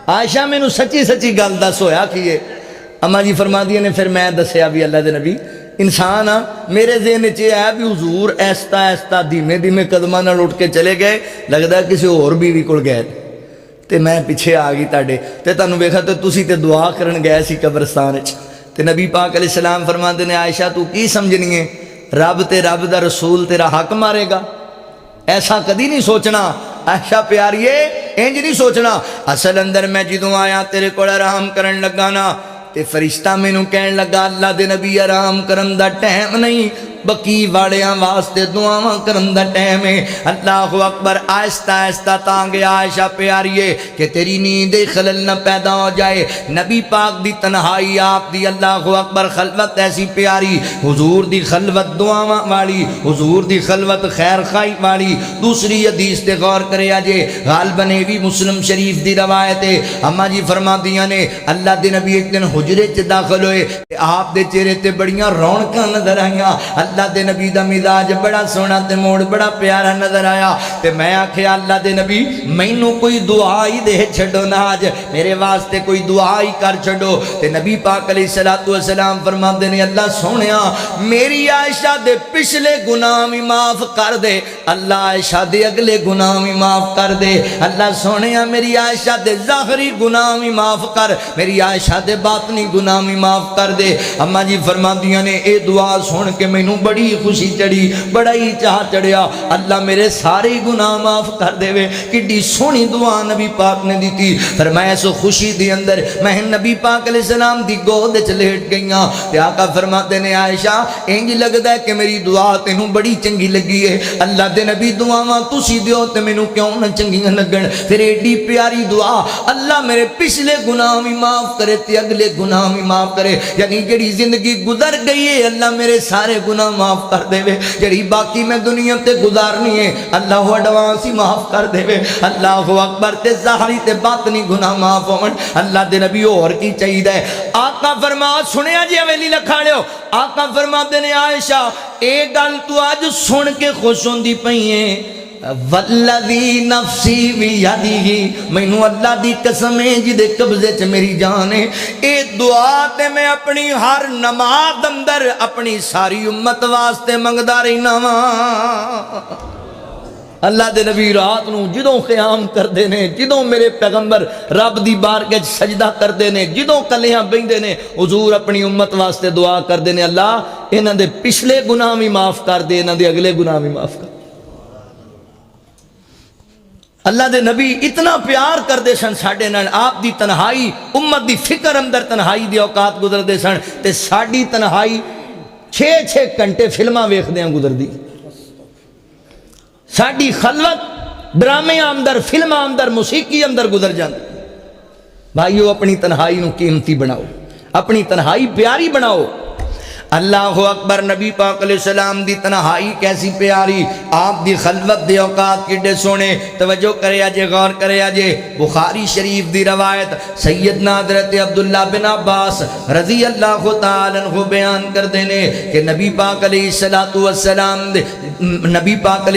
[SPEAKER 1] عائشہ مینوں سچی سچی گل دس ہویا کیے اما جی فرما دیے نے پھر میں دسیا بھی اللہ دے نبی انسان میرے ذہن چے ہے بھی حضور ایستا ایستا دھیمے دھیمے قدماں نال اٹھ کے چلے گئے لگدا ہے کسی اور بیوی کول گئے تے میں پیچھے آ گئی تاڈے تے تانوں ویکھا تے تسی تے دعا کرن گئے سی قبرستان وچ تے نبی پاک علیہ السلام فرماندے نے عائشہ تو کی سمجھنی ہے رب تے رب دا رسول تیرا حق مارے گا ایسا کدی نہیں سوچنا عائشہ پیاریے انج نہیں سوچنا اصل اندر میں جدوں آیا تیرے کول آرام کرن لگا نا تے فرشتہ مینوں کہن لگا اللہ دے نبی آرام کرن دا ٹائم نہیں بکی واڑیاں واسطے دعاواں کرن دا ٹائم ہے اللہ اکبر آہستہ آہستہ تانگے عائشہ پیاریے کہ تیری نیند خلل نہ پیدا ہو جائے نبی پاک دی تنہائی آپ دی اللہ اکبر خلوت ایسی پیاری حضور دی خلوت دعاواں والی حضور دی خلوت خیر خائی والی دوسری حدیث تے غور کرے آجے غالباً بھی مسلم شریف دی روایت ہے اما جی فرما دیاں نے اللہ دے نبی ایک دن حجرے چ داخل ہوئے آپ دے چہرے تے بڑیاں رونقاں نظر آئیاں اللہ دے نبی دا مزاج بڑا سونا تے موڑ بڑا پیارا نظر آیا تے میں آکھیا اللہ دے نبی مینوں کوئی دعا ہی دے چھڑو نا آج میرے واسطے کوئی دعا ہی کر چھڑو تے نبی پاک علیہ السلام فرماندے نے اللہ سونیا میری عائشہ دے پچھلے گناہ بھی معاف کر دے اللہ عائشہ دے اگلے گناہ بھی معاف کر دے اللہ سونیا میری عائشہ دے ظاہری گناہ بھی معاف کر میری عائشہ دے باطنی گناہ بھی معاف کر دے اما جی فرماندیاں نے اے دعا سن کے مینوں بڑی خوشی چڑھی بڑا ہی چاہ چڑھیا اللہ میرے سارے گناہ معاف کر دے وے کڈی سونی دعا نبی پاک نے دیتی فرمایا سو خوشی دی اندر میں نبی پاک علیہ السلام دی گود وچ لیٹ گئیاں تے آقا فرماتے نے عائشہ انج لگدا ہے کہ میری دعا تینوں بڑی چنگی لگی ہے اللہ دے نبی دعاواں تسی دیو تے مینوں کیوں نہ چنگیاں لگن پھر ایڈی پیاری دعا اللہ میرے پچھلے گناہ بھی معاف کرے تے اگلے گناہ بھی معاف کرے یعنی جڑی زندگی گزر گئی ہے اللہ میرے سارے گناہ معاف کر دے وے جڑی باقی میں دنیا تے گزارنی ہے اللہ ایڈوانس ہی معاف کر دے وے اللہ اکبر تے ظاہری تے باطنی گناہ معاف ہون اللہ دے نبی اور کی چاہیے ہے آقا فرما سنیا جی حویلی لکھاڑیو آقا فرما دے نے عائشہ اے گل تو اج سن کے خوش ہوندی پئی ہے والذی نفسی بیدہ مینوں اللہ دی قسم ہے جدے قبضے چ میری جان ہے اے دعا تے میں اپنی ہر نماز اندر اپنی ساری امت واسطے منگدا رہنا وا اللہ دے نبی رات نو جدوں قیام کردے نے جدوں میرے پیغمبر رب دی بارگاہ وچ سجدہ کردے نے جدوں کلیاں بیندے نے حضور اپنی امت واسطے دعا کردے نے اللہ انہاں دے پچھلے گناہ بھی معاف کر دے انہاں دے اگلے گناہ بھی معاف کر اللہ دے نبی اتنا پیار کر دے سن ساڑھے نال آپ دی تنہائی امت دی فکر اندر تنہائی دی اوقات گزر دے سن تے ساڑھی تنہائی 6 گھنٹے فلمہ ویکھ دیاں گزر دی ساڑھی خلوت ڈرامے اندر فلمہ اندر موسیقی اندر گزر جاندے بھائیو اپنی تنہائی نو قیمتی بناؤ اپنی تنہائی پیاری بناؤ اللہ اکبر نبی پاک علیہ السلام دی تنہائی کیسی پیاری آپ دی خلوت دی اوقات کڈے سونے توجہ کرے آجے غور کرے آجے بخاری شریف دی روایت سیدنا حضرت عبداللہ بن عباس رضی اللہ تعالیٰ عنہ بیان کر دینے کہ نبی پاک علیہ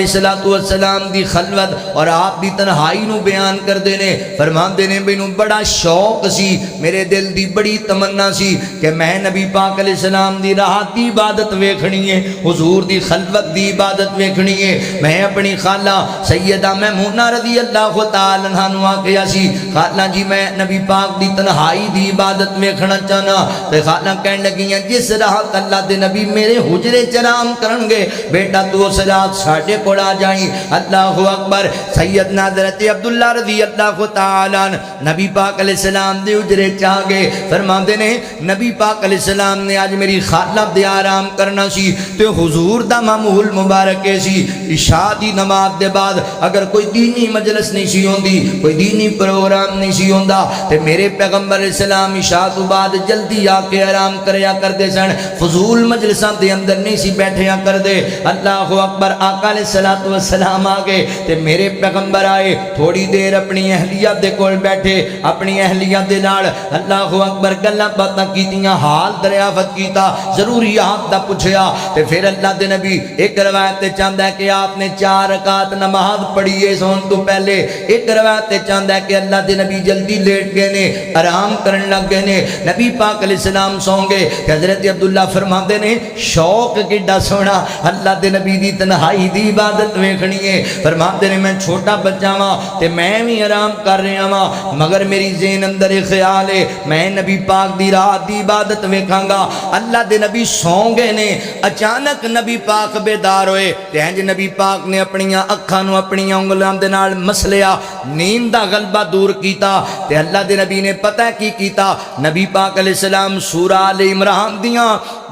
[SPEAKER 1] السلام دی خلوت اور آپ دی تنہائی نو بیان کر دینے فرمان دینے بینو بڑا شوق سی میرے دل دی بڑی تمنا سی کہ میں نبی پاک علیہ السلام دی رات دی عبادت ویکھنی ہے، حضور دی خلوت دی عبادت ویکھنی ہے۔ میں اپنی خالہ سیدہ میمونہ رضی اللہ تعالی عنہا نو آکھیا سی خالہ جی میں نبی پاک دی تنہائی دی عبادت ویکھنا چاہنا، تے خالہ کہن لگیاں جس رات اللہ دے نبی میرے حجرے چرام کرن گے بیٹا تو اس رات ساڈے کول آ جائیں۔ اللہ اکبر۔ سیدنا حضرت عبداللہ رضی اللہ تعالی عنہ نبی پاک علیہ السلام دے حجرے چاہ گئے، فرماندے نے نبی پاک علیہ السلام نے آج میری خالہ دے آرام کرنا سی تے حضور دا معمول مبارک سی عشاء دی نماز دے بعد اگر کوئی دینی مجلس نہیں سی ہوندی، کوئی دینی پروگرام نہیں سی ہوندا تے میرے پیغمبر علیہ السلام عشاء تو بعد جلدی آ کے آرام کریا کردے سن، فضول مجلساں دے اندر نہیں سی بیٹھیا کردے۔ اللہ اکبر۔ آقا علیہ الصلوۃ والسلام آ گئے تے میرے پیغمبر آئے، تھوڑی دیر اپنی اہلیہ دے کول بیٹھے، اپنی اہلیہ دے نال اللہ اکبر گلاں باتاں کیتیاں، حال دریافت کیتا، ضروریات دا پوچھیا تے پھر اللہ دے نبی ایک روایت تے چاہندا ہے کہ آپ نے 4 رکعت نماز پڑھی ہے سون تو پہلے، ایک روایت تے چاہندا ہے کہ اللہ دے نبی جلدی لیٹ گئے نے، آرام کرن لگ گئے نے، نبی پاک علیہ السلام سو گئے۔ حضرت عبداللہ فرماندے نے شوق کیڈا سونا اللہ دے نبی دی تنہائی دی عبادت ویکھنی ہے۔ فرماندے نے میں چھوٹا بچہ ہاں تے میں بھی آرام کر رہا ہاں مگر میری ذہن اندر ایک خیال ہے میں نبی پاک دی رات دی عبادت ویکھاں گا۔ اللہ دے نبی سو گئے نے، اچانک نبی پاک بیدار ہوئے تے انج نبی پاک نے اپنی اکھاں نو اپنی انگلیاں دے نال مسلیا، نیند دا غلبہ دور کیتا تے اللہ دے نبی نے پتہ کی کیتا، نبی پاک علیہ السلام سورہ آل عمران دیاں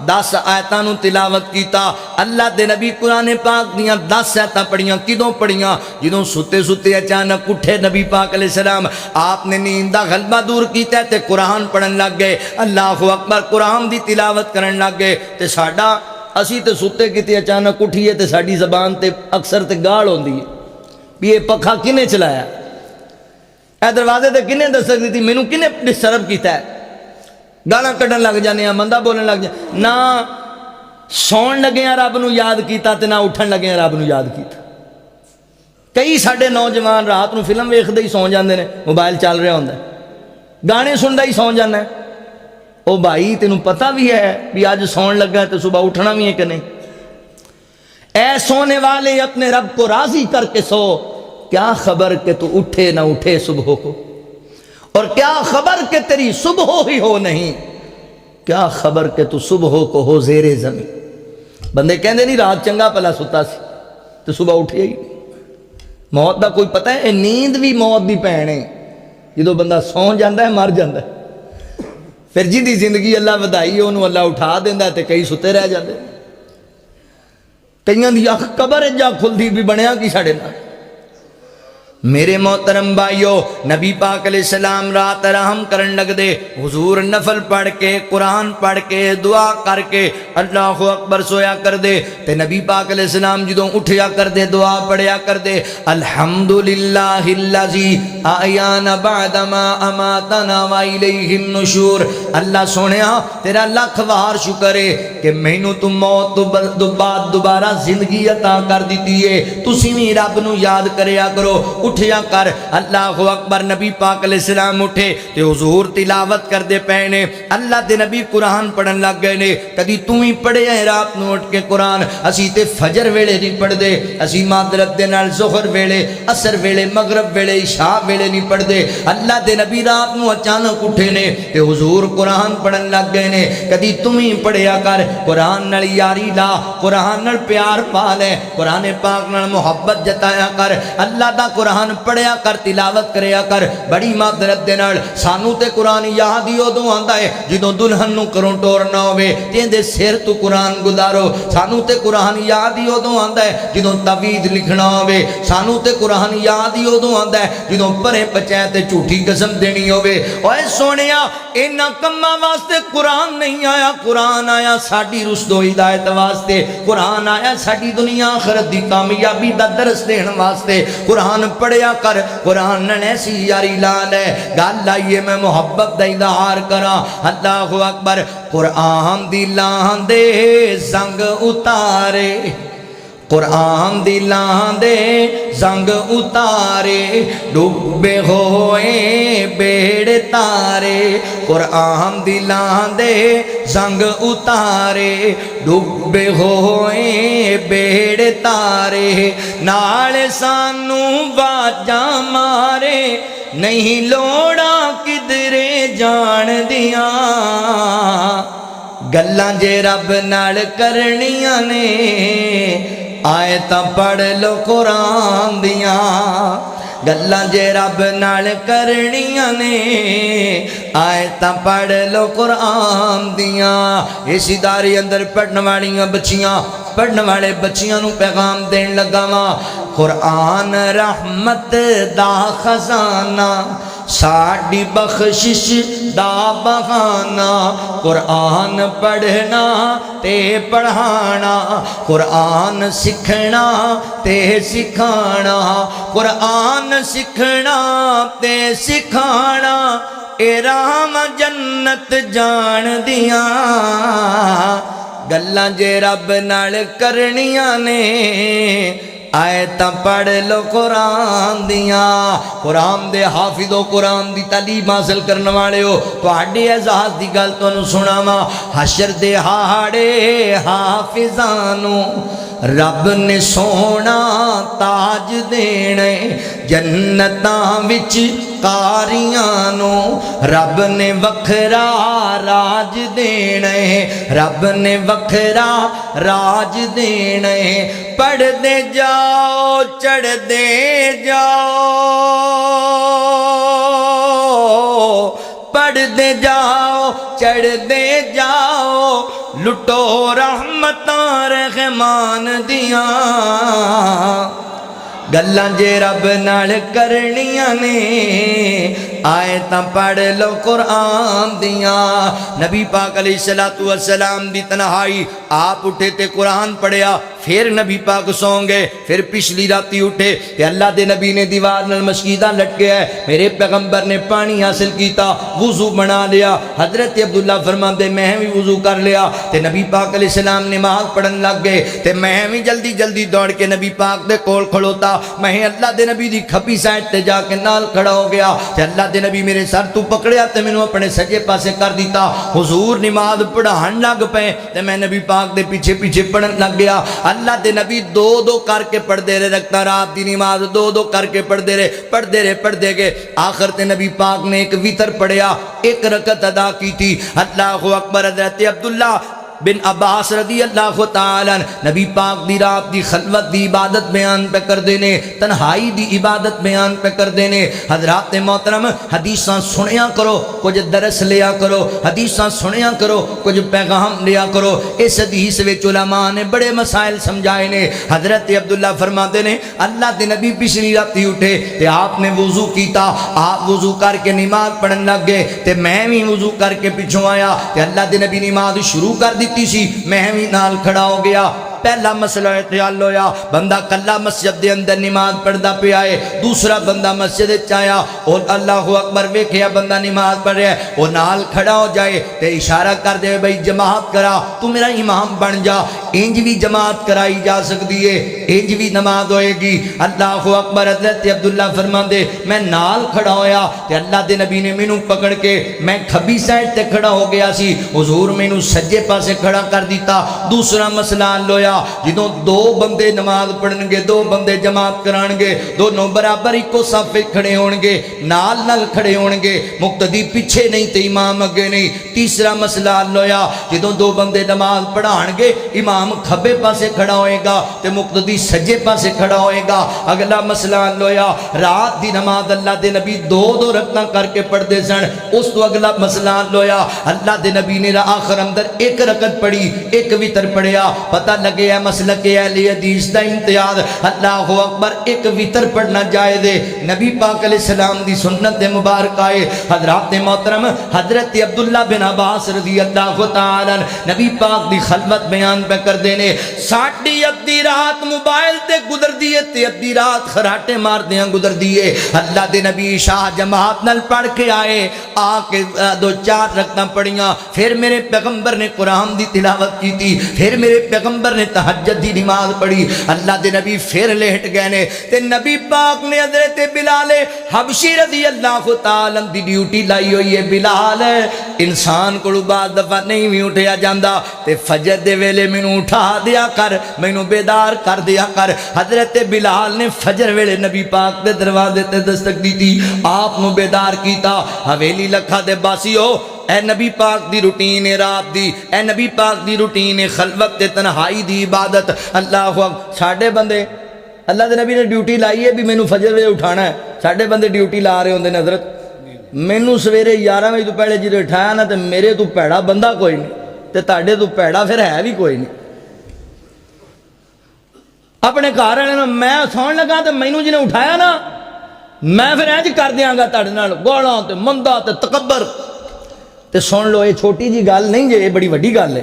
[SPEAKER 1] 10 آیتاں نو تلاوت کیتا۔ اللہ دے نبی قرآن پاک دیاں 10 آیتاں پڑھیاں، کدوں پڑھیاں؟ جدوں ستے ستے اچانک اٹھے نبی پاک علیہ السلام، آپ نے نیند دا غلبہ دور کیتا تے قرآن پڑھن لگ گئے، اللہ اکبر، قرآن دی تلاوت کرن لگ گئے تے ساڈا اسی تے ستے کیتے اچانک اٹھیے تے ساڈی زبان تے اکثر تے گال ہوندی ہے بھی یہ پکھا کنے چلایا، اے دروازے تے کنے دستک دیتی، مینوں کنے ڈسٹرب کیتا ہے، گالاں کڈن لگ جانے ہیں، مندہ بولن لگ جانے، نہ سون لگے ہیں رب نو یاد کیتا تے نہ اٹھن لگے ہیں رب نو یاد کیتا۔ کئی ساڈے نوجوان رات نو فلم ویکھدے ہی سو جاندے نے، موبائل چل رہا ہوندا ہے، گانے سندا ہی سو جانا ہے۔ او بھائی تینوں پتہ بھی ہے بھی آج سون لگا ہے تو صبح اٹھنا بھی ہے کہ نہیں؟ اے سونے والے اپنے رب کو راضی کر کے سو، کیا خبر کہ تو اٹھے نہ اٹھے صبح کو، اور کیا خبر کہ تیری صبح ہی ہو نہیں، کیا خبر کہ تو صبح کو ہو زیر زمین۔ بندے کہندے نہیں رات چنگا پلا ستا سی تو صبح اٹھیا ہی، موت دا کوئی پتہ ہے؟ نیند بھی موت دی بھین ہے، جدو بندہ سو جاندہ ہے مر جاندہ ہے، پھر جی دی زندگی اللہ ودائی ہے انہوں اللہ اٹھا دیندہ ہے تے کئی ستے رہ جاندے، کئیاں دی اکھ قبر جا کھل دی بھی بنیا کی ساڑے نہ۔ میرے محترم بھائیو، نبی پاک علیہ السلام رات رحم کرن لگ دے، حضور نفل پڑھ کے قرآن پڑھ کے دعا کر کے اللہ اکبر سویا کر دے تے نبی پاک علیہ السلام جدوں اٹھیا کر دے دعا پڑھیا کر دے، الحمدللہ الذی احیانا بعدما اماتنا والیہ النشور۔ اللہ سونیا تیرا لاکھ وار شکر ہے کہ مینوں تو موت تو بعد دوبارہ زندگی عطا کر دیتی ہے، تسی بھی رب نو یاد کریا کرو، اٹھیا کر۔ اللہ اکبر۔ نبی پاک علیہ السلام اٹھے تے حضور تلاوت کر دے پینے، اللہ دے نبی قرآن پڑھن لگ گئے نے۔ کدی تو ہی پڑھے ہیں رات نو اٹھ کے قرآن؟ اسی تے فجر ویلے نہیں پڑھ دے، اسی معذرت دے نال ظہر ویلے، عصر ویلے، مغرب ویلے، عشاء ویلے نہیں پڑھ دے۔ اللہ دے نبی رات نو اچانک اٹھے نے تے حضور قرآن پڑھن لگ گئے نے۔ کدی تم ہی پڑھیا کر، قرآن نال یاری لا، قرآن نال پیار پا لے، قرآن پاک نال محبت جتایا کر، اللہ دا قرآن پڑھیا کر، تلاوت کریا کر۔ بڑی معذرت دے نال سانو تے قرآن یاد ہی ادوں آندا ہے جدوں دلہن نو کروں ٹورنا ہوے تے دے سر تو قرآن گزارو۔ سانو تے قرآن یاد ہی ادوں آندا ہے جدوں تعویذ لکھنا ہوے۔ سانو تے قرآن یاد ہی ادوں آندا ہے جدوں پرے بچے تے جھوٹی قسم دینی ہوے۔ اوے سونیا انہاں کماں واسطے قرآن نہیں آیا، قرآن آیا ساڈی رشد و ہدایت واسطے، قرآن آیا ساڈی دنیا آخرت دی کامیابی دا درس دین واسطے۔ قرآن پڑھیا کر، قرآن نے ایسی یاری لال ہے۔ گل آئیے میں محبت دا اظہار کراں، اللہ اکبر۔ قرآن دی لان دے زنگ اتارے، قرآن دی لاندے زنگ اتارے ڈوبے ہوئے بیڑ تارے قرآن دی لاندے زنگ اتارے ڈوبے ہوئے بیڑ تارے نال سانو واجاں مارے نہیں لوڑا کدرے جان دیاں گلاں جے رب نال کرنیاں نے آیتاں پڑھ لو قرآن دیاں گلاں جے رب نال کرنیاں نے آیتاں پڑھ لو قرآن دیاں اس ادارے اندر پڑھن والیاں بچیاں پڑھن والے بچیاں نو پیغام دین لگا وا قرآن رحمت دا خزانہ ساڈی بخشش دا بہانہ قرآن پڑھنا تے پڑھانا قرآن سکھنا تے سکھانا قرآن سکھنا تے سکھانا اے رام جنت جان دیاں گلاں جے رب نال کرنیاں نے آیتاں پڑھ لو قرآن دیاں قرآن دے حافظ و قرآن دی تعلیم حاصل کرنے والے ہو تہاڈے اعزاز دی گل تانوں سناواں حشر دے ہاڑے حافظانوں رب نے سونا تاج دینے جنتاں وچ قاریاں نو رب نے وکھرا راج دینے رب نے وکھرا راج دینے پڑھ دے جاؤ چڑھ دے جاؤ پڑھ دے جاؤ چڑھ دے جاؤ لٹو رحمتاں رحمان دیاں گلاں جے رب نال کرنیاں نے آیتاں پڑھ لو قرآن دیاں نبی پاک علیہ السلام دی تنہائی آپ اٹھے تے قرآن پڑھیا پھر نبی پاک سوں گے پھر پچھلی راتی اٹھے کہ اللہ دے نبی نے دیوار نال مسجدہ لٹکے ہے میرے پیغمبر نے پانی حاصل کیتا وضو بنا لیا حضرت عبداللہ فرماندے میں بھی وضو کر لیا تے نبی پاک علیہ السلام نماز پڑھن لگ گئے تے میں بھی جلدی جلدی دوڑ کے نبی پاک دے کول کھڑوتا میں اللہ دے نبی دی کھبی سائٹ تے جا کے نال کھڑا ہو گیا تے اللہ دے نبی میرے سر تو پکڑیا تے مینوں اپنے سجے پاسے کر دیتا حضور نماز پڑھان لگ پے تے میں نبی پاک دے پیچھے پیچھے پڑھن لگ گیا اللہ دے نبی دو دو کر کے پڑھ دے رہے رکھتا رات دی نماز دو دو کر کے پڑھ دے رہے گئے آخر تے نبی پاک نے ایک ویتر پڑھیا ایک رکعت ادا کی تھی اللہ اکبر حضرت عبداللہ بن عباس رضی اللہ تعالیٰ نبی پاک دی رات دی خلوت دی عبادت بیان پہ کر دینے تنہائی دی عبادت بیان پہ کر دینے حضرات محترم حدیثاں سنیا کرو کچھ درس لیا کرو حدیثاں سنیا کرو کچھ پیغام لیا کرو اس حدیث وچ علماء نے بڑے مسائل سمجھائے نے حضرت عبداللہ فرماتے نے اللہ دے نبی پچھلی راتی اٹھے تے آپ نے وضو کیتا آپ وضو کر کے نماز پڑھن لگ گئے تے میں بھی وضو کر کے پیچھوں آیا تے اللہ دے نبی نماز شروع کر دی سی میں بھی نال کھڑا ہو گیا پہلا مسئلہ خیال ہویا بندہ کلا مسجد دے اندر نماز پڑھدا پیا ہے دوسرا بندہ مسجد وچ آیا اور اللہ اکبر ویکھیا بندہ نماز پڑھ رہا ہے وہ نال کھڑا ہو جائے تے اشارہ کر دے بھائی جماعت کرا تو میرا امام بن جا انج بھی جماعت کرائی جا سکتی ہے انج بھی نماز ہوئے گی اللہ اکبر حضرت عبداللہ فرماندے میں نال کھڑا ہویا تے اللہ دے نبی نے مینوں پکڑ کے میں کھبی سائڈ تے کھڑا ہو گیا سی حضور مینوں سجے پاسے کھڑا کر دیتا دوسرا مسئلہ حل ہویا جدوں دو بندے نماز پڑھن گے دو بندے جماعت کران گے دونوں برابر ایکو صف کھڑے ہون گے نال نال کھڑے ہون گے مقتدی پیچھے نہیں تے امام اگے نہیں تیسرا مسئلہ حل ہویا جدوں دو بندے نماز پڑھان گے امام کھبے پاسے کھڑا ہوئے گا تے مقتدی سجے پاسے کھڑا ہوئے گا اگلا مسئلہ حل ہویا رات دی نماز اللہ دے نبی دو دو رکعتاں کر کے پڑھ دے سن اس تو اگلا مسئلہ حل ہویا اللہ دے نبی نے آخر اندر ایک رکعت پڑھی ایک وتر پڑھیا پتہ لگے ہے مسلک اہل حدیث دا امتیاز اللہ اکبر ایک وتر پڑھنا جائز ہے نبی پاک علیہ السلام دی سنت مبارکہ ہے حضرات محترم حضرت عبداللہ بن عباس رضی اللہ تعالی نبی پاک دی خلوت بیان پہ کردے نے ساڈی ادھی رات موبائل تے گزر دیے تے ادھی رات خراٹے ماردیاں گزر دیے اللہ دے نبی شاہ جماعت نال پڑھ کے آئے آ کے 2-4 رکعتاں پڑھیاں پھر میرے پیغمبر نے قرآن دی تلاوت کی تھی پھر میرے پیغمبر نے تہجد دی نماز پڑھی اللہ دے نبی پھر لیٹ گئے نے تے نبی پاک نے حضرت بلال حبشی رضی اللہ تعالی عنہ دی ڈیوٹی لائی ہوئی ہے بلال انسان کو بعد دفعہ نہیں بھی اٹھیا جاندہ تے فجر دے ویلے مینوں اٹھا دیا کر مینوں بیدار کر دیا کر حضرت بلال نے فجر ویلے نبی پاک دے دروازے تے دستک دی تھی آپ نو بیدار کیتا حویلی لکھا دے باسی ہو اے نبی پاک دی روٹین رات دی اے نبی پاک دی روٹین خلوت تے تنہائی دی عبادت اللہ اکبر ساڈے بندے اللہ دے نبی نے ڈیوٹی لائی ہے بھی مینوں فجر ویلے اٹھانا ہے ساڈے بندے ڈیوٹی لا رہے ہوندے نے حضرت مینوں سویرے 11 بجے تو پہلے جدوں اٹھایا نا تے میرے تو پیڑا بندہ کوئی نہیں تے تاڈے تو پیڑا پھر ہے بھی کوئی نہیں اپنے گھر والے نوں میں سون لگا تے مینوں جنے اٹھایا نا میں پھر انج کر دیاں گا تاڈے نال گالاں تے مندا تے تکبر تے سن لو یہ چھوٹی جی گل نہیں جے یہ بڑی وڈی گل ہے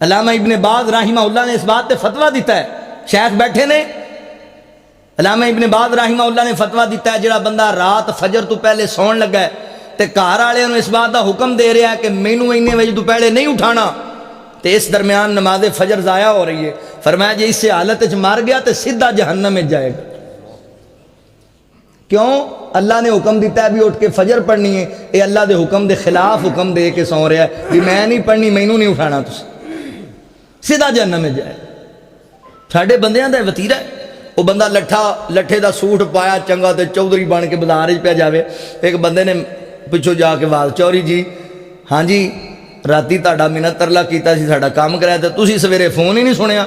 [SPEAKER 1] علامہ ابن باز رحمہ اللہ نے اس بات تے فتویٰ دیتا ہے شیخ بیٹھے نے علامہ ابن باز رحمہ اللہ نے فتویٰ دیتا ہے جڑا بندہ رات فجر تو پہلے سون لگا ہے تے گھر والے نوں اس بات دا حکم دے رہا ہے کہ مینوں اتنے بجے تو پہلے نہیں اٹھانا تے اس درمیان نماز فجر ضائع ہو رہی ہے فرمایا جی اس سے حالت وچ مر گیا تے سیدھا جہنم میں جائے گا کیوں اللہ نے حکم دیتا ہے بھی اٹھ کے فجر پڑھنی ہے یہ اللہ دے حکم دے خلاف حکم دے کے سو رہا ہے بھی میں نہیں پڑھنی مینوں نہیں اٹھانا تسی سیدھا جہنم میں جائے ساڈے بندیاں دا وتیرا ہے وہ بندہ لٹھے دا سوٹ پایا چنگا تے چودھری بن کے بازار وچ پیا جاوے ایک بندے نے پچھوں جا کے آواز چوری جی ہاں جی راتی تہاڈا منت ترلا کیتا سی ساڈا کام کرایا تے تسی سویرے فون ہی نہیں سنیا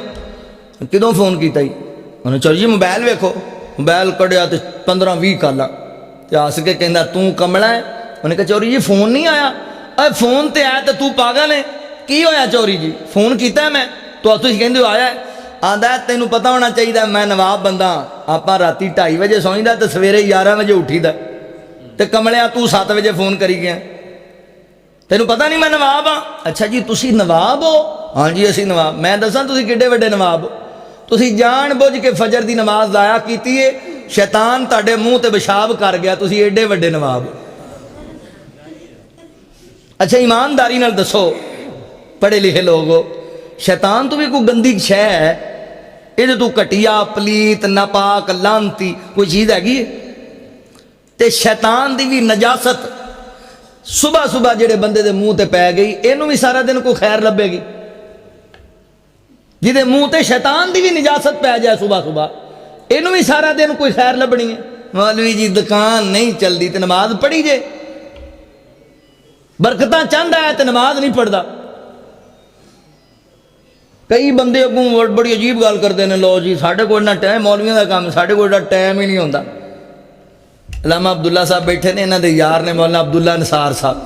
[SPEAKER 1] کدوں فون کیتا جی انہوں چوری جی موبائل ویکھو موبائل کڈیا تے 15-20 کالاں تے ہس کے کہندا توں کملا ہے انہیں کہا چوری جی فون نہیں آیا اے فون تے آیا تے تو پاگل ہے کی ہویا چوری جی فون کیتا ہے میں تو تسی کہندے ہو آیا ہے آندا ہے تینوں پتہ ہونا چاہیے میں نواب بندہ آپاں راتی 2:30 بجے سوئیدا تے سویرے 11 بجے اٹھیدا تے کملیا تو 7 بجے فون کری گیا تینوں پتہ نہیں میں نواب ہاں اچھا جی تسی نواب ہو ہاں جی اسی نواب میں دساں تسی کڈے وڈے نواب ہو تسی جان بوجھ کے فجر دی نماز ضائع کیتی ہے شیطان تہاڈے منہ تے پیشاب کر گیا تسی ایڈے وڈے نواب اچھا ایمانداری نال دسو پڑھے لکھے لوگ ہو شیطان تو بھی کوئی گندی شے ہے یہ تو کٹیا پلیت ناپاک لانتی کوئی چیز ہے تے شیطان دی بھی نجاست صبح صبح جڑے بندے دے منہ تے پی گئی اینوں بھی سارا دن کوئی خیر لبے گی جہدے منہ تے شیطان دی بھی نجاست پی جائے صبح صبح اینوں بھی سارا دن کوئی خیر لبنی ہے مولوی جی دکان نہیں چلدی تے نماز پڑھی جے برکتاں چاہندا ہے تے نماز نہیں پڑھدا کئی بندے اگوں بڑی عجیب گل کرتے ہیں لو جی ساڈے کول نہ ٹائم مولویاں دا کام ساڈے کول ٹائم ہی نہیں ہوندا علامہ عبداللہ صاحب بیٹھے نے انہاں دے یار نے مولانا عبداللہ نثار صاحب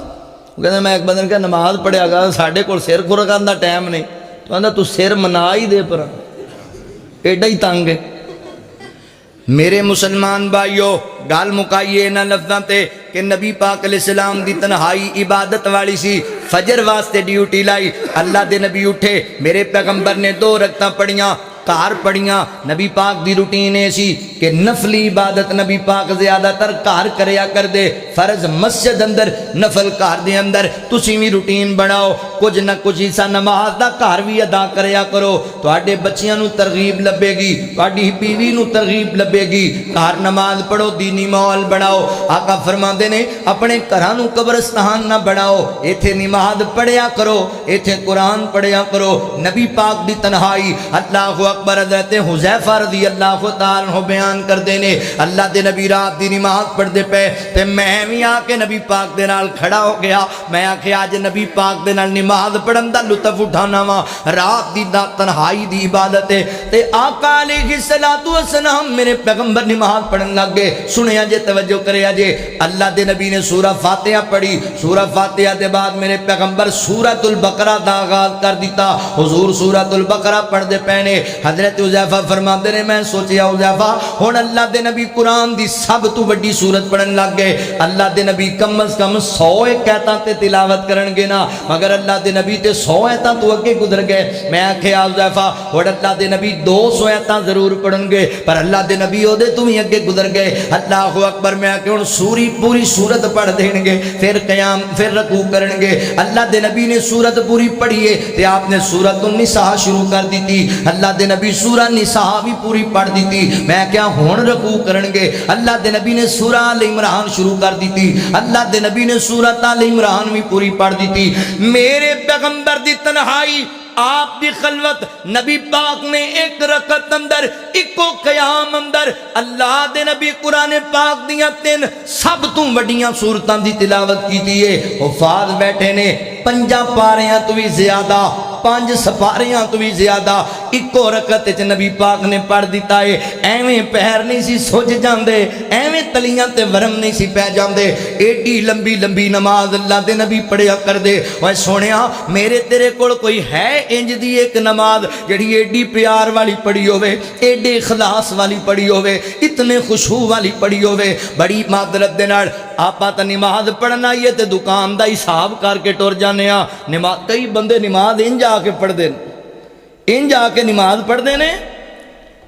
[SPEAKER 1] وہ کہتے میں ایک بندے نے کہا نماز پڑھیا گا ساڈے کول سر کھرکان دا ٹائم نہیں تو آندا تو سر منا ہی دے پر ایڈا ہی تنگ ہے میرے مسلمان بھائیو گل مکائیے انہاں لفظاں تے کہ نبی پاک علیہ السلام دی تنہائی عبادت والی سی فجر واسطے ڈیوٹی لائی اللہ دے نبی اٹھے میرے پیغمبر نے 2 رکعتاں پڑھیاں کار پڑھیاں نبی پاک دی روٹین ایسی کہ نفلی عبادت نبی پاک زیادہ تر کار کریا کر دے فرض مسجد اندر نفل کار دے اندر تسی بھی روٹین بناؤ کچھ نہ کچھ حصہ نماز دا کار بھی ادا کریا کرو تواڈے بچیاں نو ترغیب لبے گی تواڈی بیوی نو ترغیب لبے گی کار نماز پڑھو دینی ماحول بناؤ آقا فرماندے نے اپنے گھراں نو قبرستان نہ بناؤ ایتھے نماز پڑھیا کرو ایتھے قرآن پڑھیا کرو نبی پاک دی تنہائی اللہ اکبر حضرت حذیفہ رضی اللہ تعالیٰ عنہ بیان کر دینے اللہ دے نبی رات دی نماز پڑھ دے پے تے میں بھی آ کے نبی پاک دے نال کھڑا ہو گیا میں آکھے آج نبی پاک دے نال نماز پڑھن دا لطف اٹھانا وا رات دی تنہائی دی عبادت ہے تے آقا علیہ السلام میرے پیغمبر نماز پڑھن لگ گئے سنیا جے توجہ کریا جے اللہ دے نبی نے سورہ فاتحہ پڑھی سورہ فاتحہ دے بعد میرے پیغمبر سورۃ البقرہ دا آغاز کر دیتا حضور سورۃ البقرہ پڑھ دے پینے حضرت حذیفہ فرماتے نے میں سوچیا حذیفہ ہن اللہ دے نبی قرآن دی سب تو بڑی سورت پڑھن لگ گئے، اللہ دے نبی کم از کم 100 ایتاں تے تلاوت کرن گے نا، مگر اللہ دے نبی تے 100 ایتاں تو اگے گزر گئے۔ میں آکھیا حذیفہ ہن اللہ دے نبی 200 ایتاں ضرور پڑھن گے، پر اللہ دے نبی او دے تو ہی اگے گزر گئے۔ اللہ اکبر، میں آکھیا ہن سوری پوری سورت پڑھ دین گے، پھر قیام پھر رکوع کرن گے۔ اللہ دے نبی نے سورت پوری پڑھیے تے آپ نے سورت النساء شروع کر دیتی، اللہ دے نبی سورہ نساء بھی پوری پڑھ دیتی۔ میں کیا ہون رکوع کرن گے، اللہ دے نبی نے سورہ آل عمران شروع کر دیتی، اللہ دے نبی نے سورہ آل عمران بھی پوری پڑھ دیتی۔ میرے پیغمبر دی تنہائی، آپ دی خلوت، نبی پاک نے ایک رکعت اندر ایکو قیام اندر اللہ دے نبی قرآن پاک دیاں 3 سب تو وڈیاں سورتاں دی تلاوت کی دیئے۔ حفاظ بیٹھے نے 5 پاریاں تو بھی زیادہ، 5 سپاریاں تو بھی زیادہ ایکو رکعت وچ نبی پاک نے پڑھ دیتا ہے۔ ایویں پیر نہیں سی سج جاندے، ایویں تلیاں تے ورم نہیں سی پہ جاندے، ایڈی لمبی لمبی نماز اللہ دے نبی پڑھیا کر دے۔ اوے سونیا میرے تیرے کول کوئی ہے انج دی ایک نماز جڑی ایڈی پیار والی پڑھی ہوئے، ایڈے اخلاص والی پڑھی ہوئے، اتنے خشوع والی پڑھی ہوئے؟ بڑی معذرت دے نال آپا تا نماز پڑھنا یہ تے دکان دا حساب کر کے ٹر جانے ہاں۔ نماز کئی بندے نماز انج آ کے پڑھ دین، انج آ کے نماز پڑھ دینے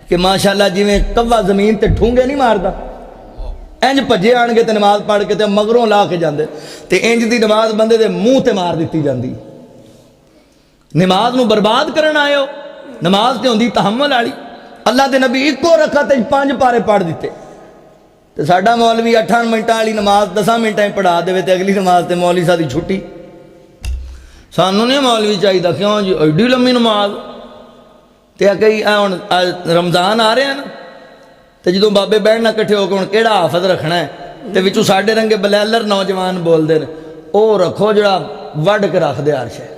[SPEAKER 1] کہ ماشاءاللہ جی میں کوا زمین تے ٹھونگے نہیں ماردا، انج پجے آن گے تے نماز پڑھ کے تے مگروں لا کے جاندے تے انج دی نماز بندے دے منہ تے مار دیتی جاندی۔ نماز نو برباد کرن آئے ہو، نماز تے ہوندی تحمل والی۔ اللہ دے نبی ایکو رکعت 5 پارے پڑھ دیتے تے ساڈا مولوی 8 منٹاں والی نماز 10 منٹاں پڑھا دے تے اگلی نماز تے مولوی صاحب دی چھٹی۔ سانوں نہیں مولوی چاہیے، کیوں جی ایڈی لمبی نماز تے کئی ہن رمضان آ رہے ہیں نا تے جدوں بابے بیٹھنا کٹھے ہو کے ہن کیڑا حافظ رکھنا ہے تے وچوں ساڈے رنگے بلیلر نوجوان بول دے او رکھو جڑا وڈ کے رکھ دے عرش ہے،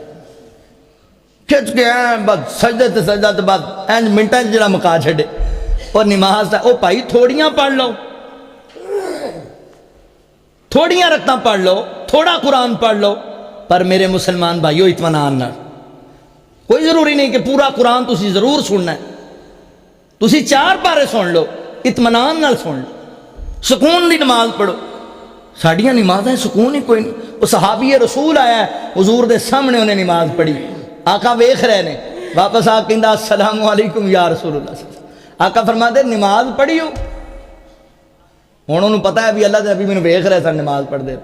[SPEAKER 1] کھچ کے بس سجدے تے سجدہ تے بعد اینج منٹاں جڑا مکا چھڈے۔ اور نماز دا او بھائی تھوڑیاں پڑھ لو، تھوڑیاں رکعتاں پڑھ لو، تھوڑا قرآن پڑھ لو، پر میرے مسلمان بھائیو اطمینان نال، کوئی ضروری نہیں کہ پورا قرآن تسی ضرور سننا ہے، تسی 4 پارے سن لو، اطمینان نال سن لو، سکون دی نماز پڑھو۔ ساڈیاں نمازیں سکون ہی کوئی نہیں۔ وہ صحابی رسول آیا ہے، حضور دے سامنے انہیں نماز پڑھی، آقا ویکھ رہے نے، واپس آ کہندا السلام علیکم یا رسول اللہ صلی اللہ علیہ وسلم۔ آقا فرماتے نماز پڑھی ہو؟ ہن انہوں پتہ ہے بھی اللہ دے نبی مینوں ویکھ رہے سن نماز پڑھ دے۔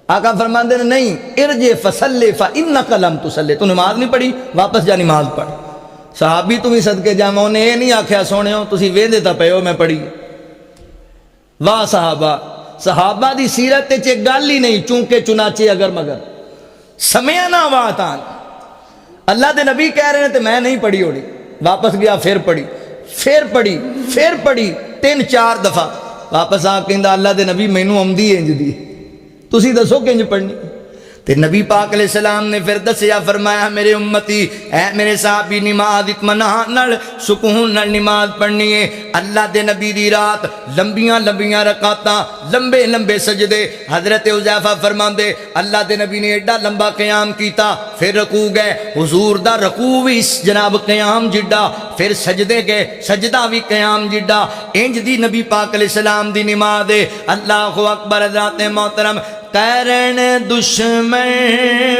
[SPEAKER 1] آقا فرماتے نہیں، ارجع فصلی فانک لم تصلی، تو نماز نہیں پڑھی، واپس جا نماز پڑھ۔ صحابی تو بھی صدقے جاواں، انہیں یہ نہیں آکھیا سونےو تسی ویندے تا پئے ہو میں پڑھی۔ واہ صحابہ، صحابہ دی سیرت تے گل ہی نہیں، چونکہ چنانچہ اگر مگر سمعنا واطعنا۔ اللہ دے نبی کہہ رہے ہیں تے میں نہیں پڑھی ہونی، واپس گیا پھر پڑھی، پھر پڑھی، پھر پڑھی 3-4 دفعہ، واپس آ کہندا اللہ دے نبی مینوں آمدی انج دی، تسی دسو کہ انج پڑھنی؟ تے نبی پاک علیہ السلام نے پھر دسیا، فرمایا میرے امتی، اے میرے صحابی، نماز اطمینان نال سکون نال نماز پڑھنی ہے۔ اللہ دے نبی دی رات لمبیاں لمبیاں رکعتاں، لمبے لمبے سجدے۔ حضرت حذیفہ فرماندے اللہ دے نبی نے ایڈا لمبا قیام کیتا، پھر رکوع گئے، حضور دا رکوع بھی جناب قیام جڈا، پھر سجدے گئے، سجدہ بھی قیام جڈا۔ انج دی نبی پاک علیہ السلام دی نماز ہے۔ اللہ اکبر۔ حضرات محترم، کرن دشمن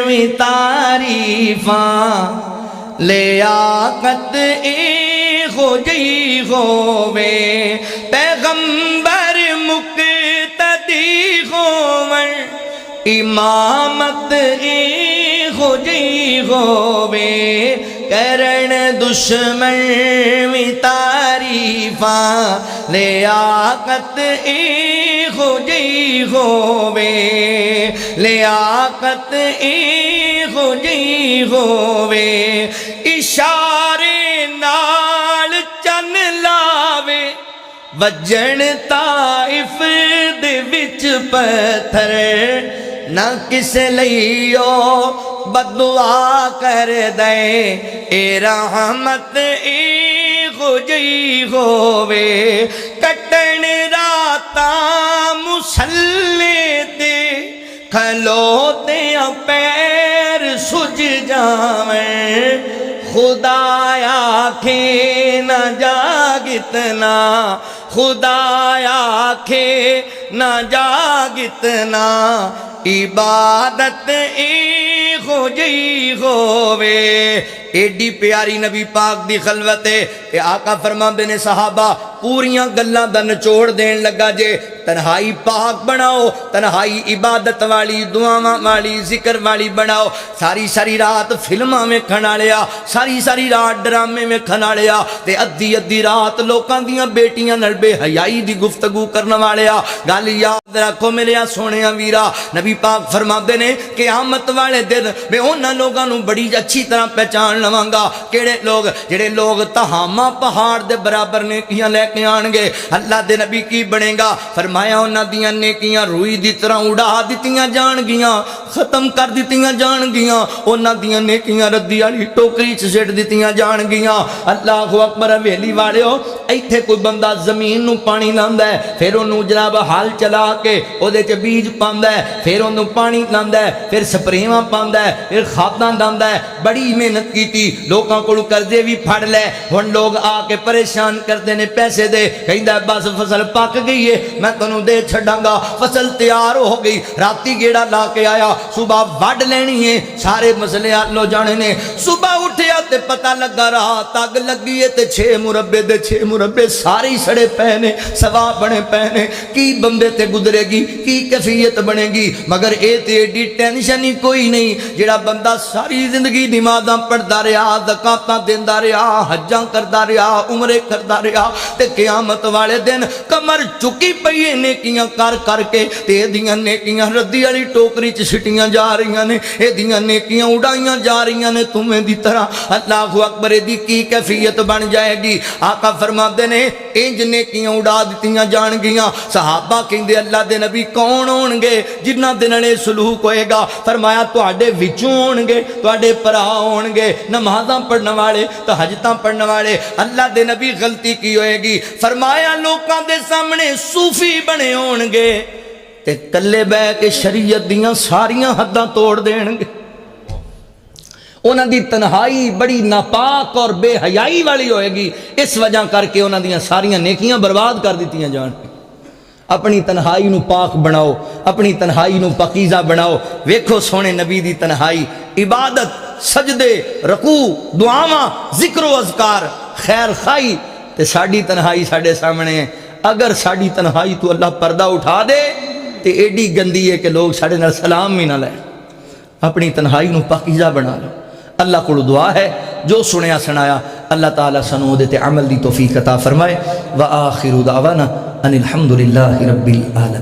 [SPEAKER 1] وی تعریفاں لیاقت اے ہو جئی ہووے، پیغمبر مقتدی ہوون، امامت اے ہو جئی ہووے، کرن دشمن وی تعریفاں لیاقت اے ہو جئی ہووے، لیاقت اے ہو جئی ہووے، اشارے نال چن لاوے، وجن طائف دے وچ پتھر، نہ کس لئیو بدعا کر دے، اے رحمت اے ہو جئی ہووے، کٹن راتاں مسلے تے کھلوتے پیر سج جاویں، خدایا کھے نہ جاگتنا خدایا کھے نہ جاگتنا عبادت ہو جئی ہووے ایڈی پیاری نبی پاک دی خلوت ہے کہ آقا فرماندے نے صحابہ پوریاں گلاں دا نچوڑ دین لگا جے تنہائی پاک بناؤ تنہائی عبادت والی دعاواں والی ذکر والی بناؤ ساری ساری رات فلماں میں کھنا لیا ساری ساری رات ڈرامے میں کھنا لیا تے ادھی ادھی رات لوکاں دیاں بیٹیاں نال بے حیائی دی گفتگو کرنا والیا گل یاد رکھو میرے سونےاں ویرا نبی پاک فرماندے نے قیامت والے دن میں انہاں لوگاں نوں بڑی اچھی طرح پہچان لواں گا کیڑے لوگ جڑے لوگ تہامہ پہاڑ دے برابر نیکیاں لے کے آن گے اللہ دے نبی کی بنے گا فرمایا انہاں دیاں نیکیاں روئی دی طرح اڑا دتیاں جان گیاں ختم کر دتیاں جان گیاں انہاں دیاں نیکیاں ردی والی ٹوکری چ سٹ دتیاں جان گیاں اللہ اکبر ویلی والےو ایتھے کوئی بندہ زمین نو پانی لاندا ہے پھر اونوں جناب ہل چلا کے او دے چ بیج پاندا ہے پھر اونوں پانی لاندا ہے پھر سپریواں پاندا ہے پھر کھاداں لاندا ہے بڑی محنت کیتی لوکاں کولوں قرضے بھی پھڑ لے ہن لوگ آ کے پریشان کردے نے پیسے دے کہندا بس فصل پک گئی ہے میں تانوں دے چھڈاں گا فصل تیار ہو گئی راتی گیڑا لا کے آیا صبح وڈ لینی ہے سارے مسئلے حل ہو جانے نے صبح اٹھیا تے پتہ لگا رات اگ لگی ہے تے 6 مربے دے 6 مربے سارے سڑے پے نے سوا بنے پے نے کی بندے تے گزرے گی کی کیفیت بنے گی مگر اے تے ایڈی ٹینشن ہی کوئی نہیں جڑا بندہ ساری زندگی نمازاں پڑھدا رہیا زکاتاں دیندا رہیا حجاں کردا رہیا عمرے کردا رہیا تے قیامت والے دن کمر چکی پئی نیکیاں کر کر کے تے دیاں نیکیاں ردی والی ٹوکری چ سٹیاں جا رہیاں نے اے دیاں نیکیاں اڑائیاں جا رہیاں نے تمہیں دی طرح اللہ اکبر دی کی کیفیت بن جائے گی آقا فرماندے نے انج نیکیاں اڑا دتیاں جان گیاں صحابہ کہندے اللہ دے نبی کون ہون گے جنہاں دے نال سلوک ہوئے گا فرمایا تواڈے وچوں ہون گے تواڈے بھرا ہون گے نمازاں پڑھن والے تہجداں پڑھن والے اللہ دے نبی غلطی کی ہوئے گی فرمایا لوکاں دے سامنے صوفی بنے ہون گے تے کلے بہ کے شریعت دیاں ساریاں حداں توڑ دین گے انہاں دی تنہائی بڑی ناپاک اور بے حیائی والی ہوئے گی اس وجہ کر کے انہاں دیاں ساریاں نیکیاں برباد کر دتیاں جان اپنی تنہائی نو پاک بناؤ اپنی تنہائی نو پاکیزہ بناؤ ویکھو سونے نبی دی تنہائی عبادت سجدے رکوع دعاواں ذکر و اذکار خیر خائی تے ساڈی تنہائی ساڈے سامنے ہے اگر ساڈی تنہائی تو اللہ پردہ اٹھا دے تے ایڈی گندی ہے کہ لوگ ساڈے نال سلام بھی نہ لے اپنی تنہائی نو پاکیزہ بنا لو اللہ کو دعا ہے جو سنیا سنایا اللہ تعالیٰ سنو دے تے عمل دی توفیق عطا فرمائے وآخر دعوانا ان الحمدللہ رب العالمین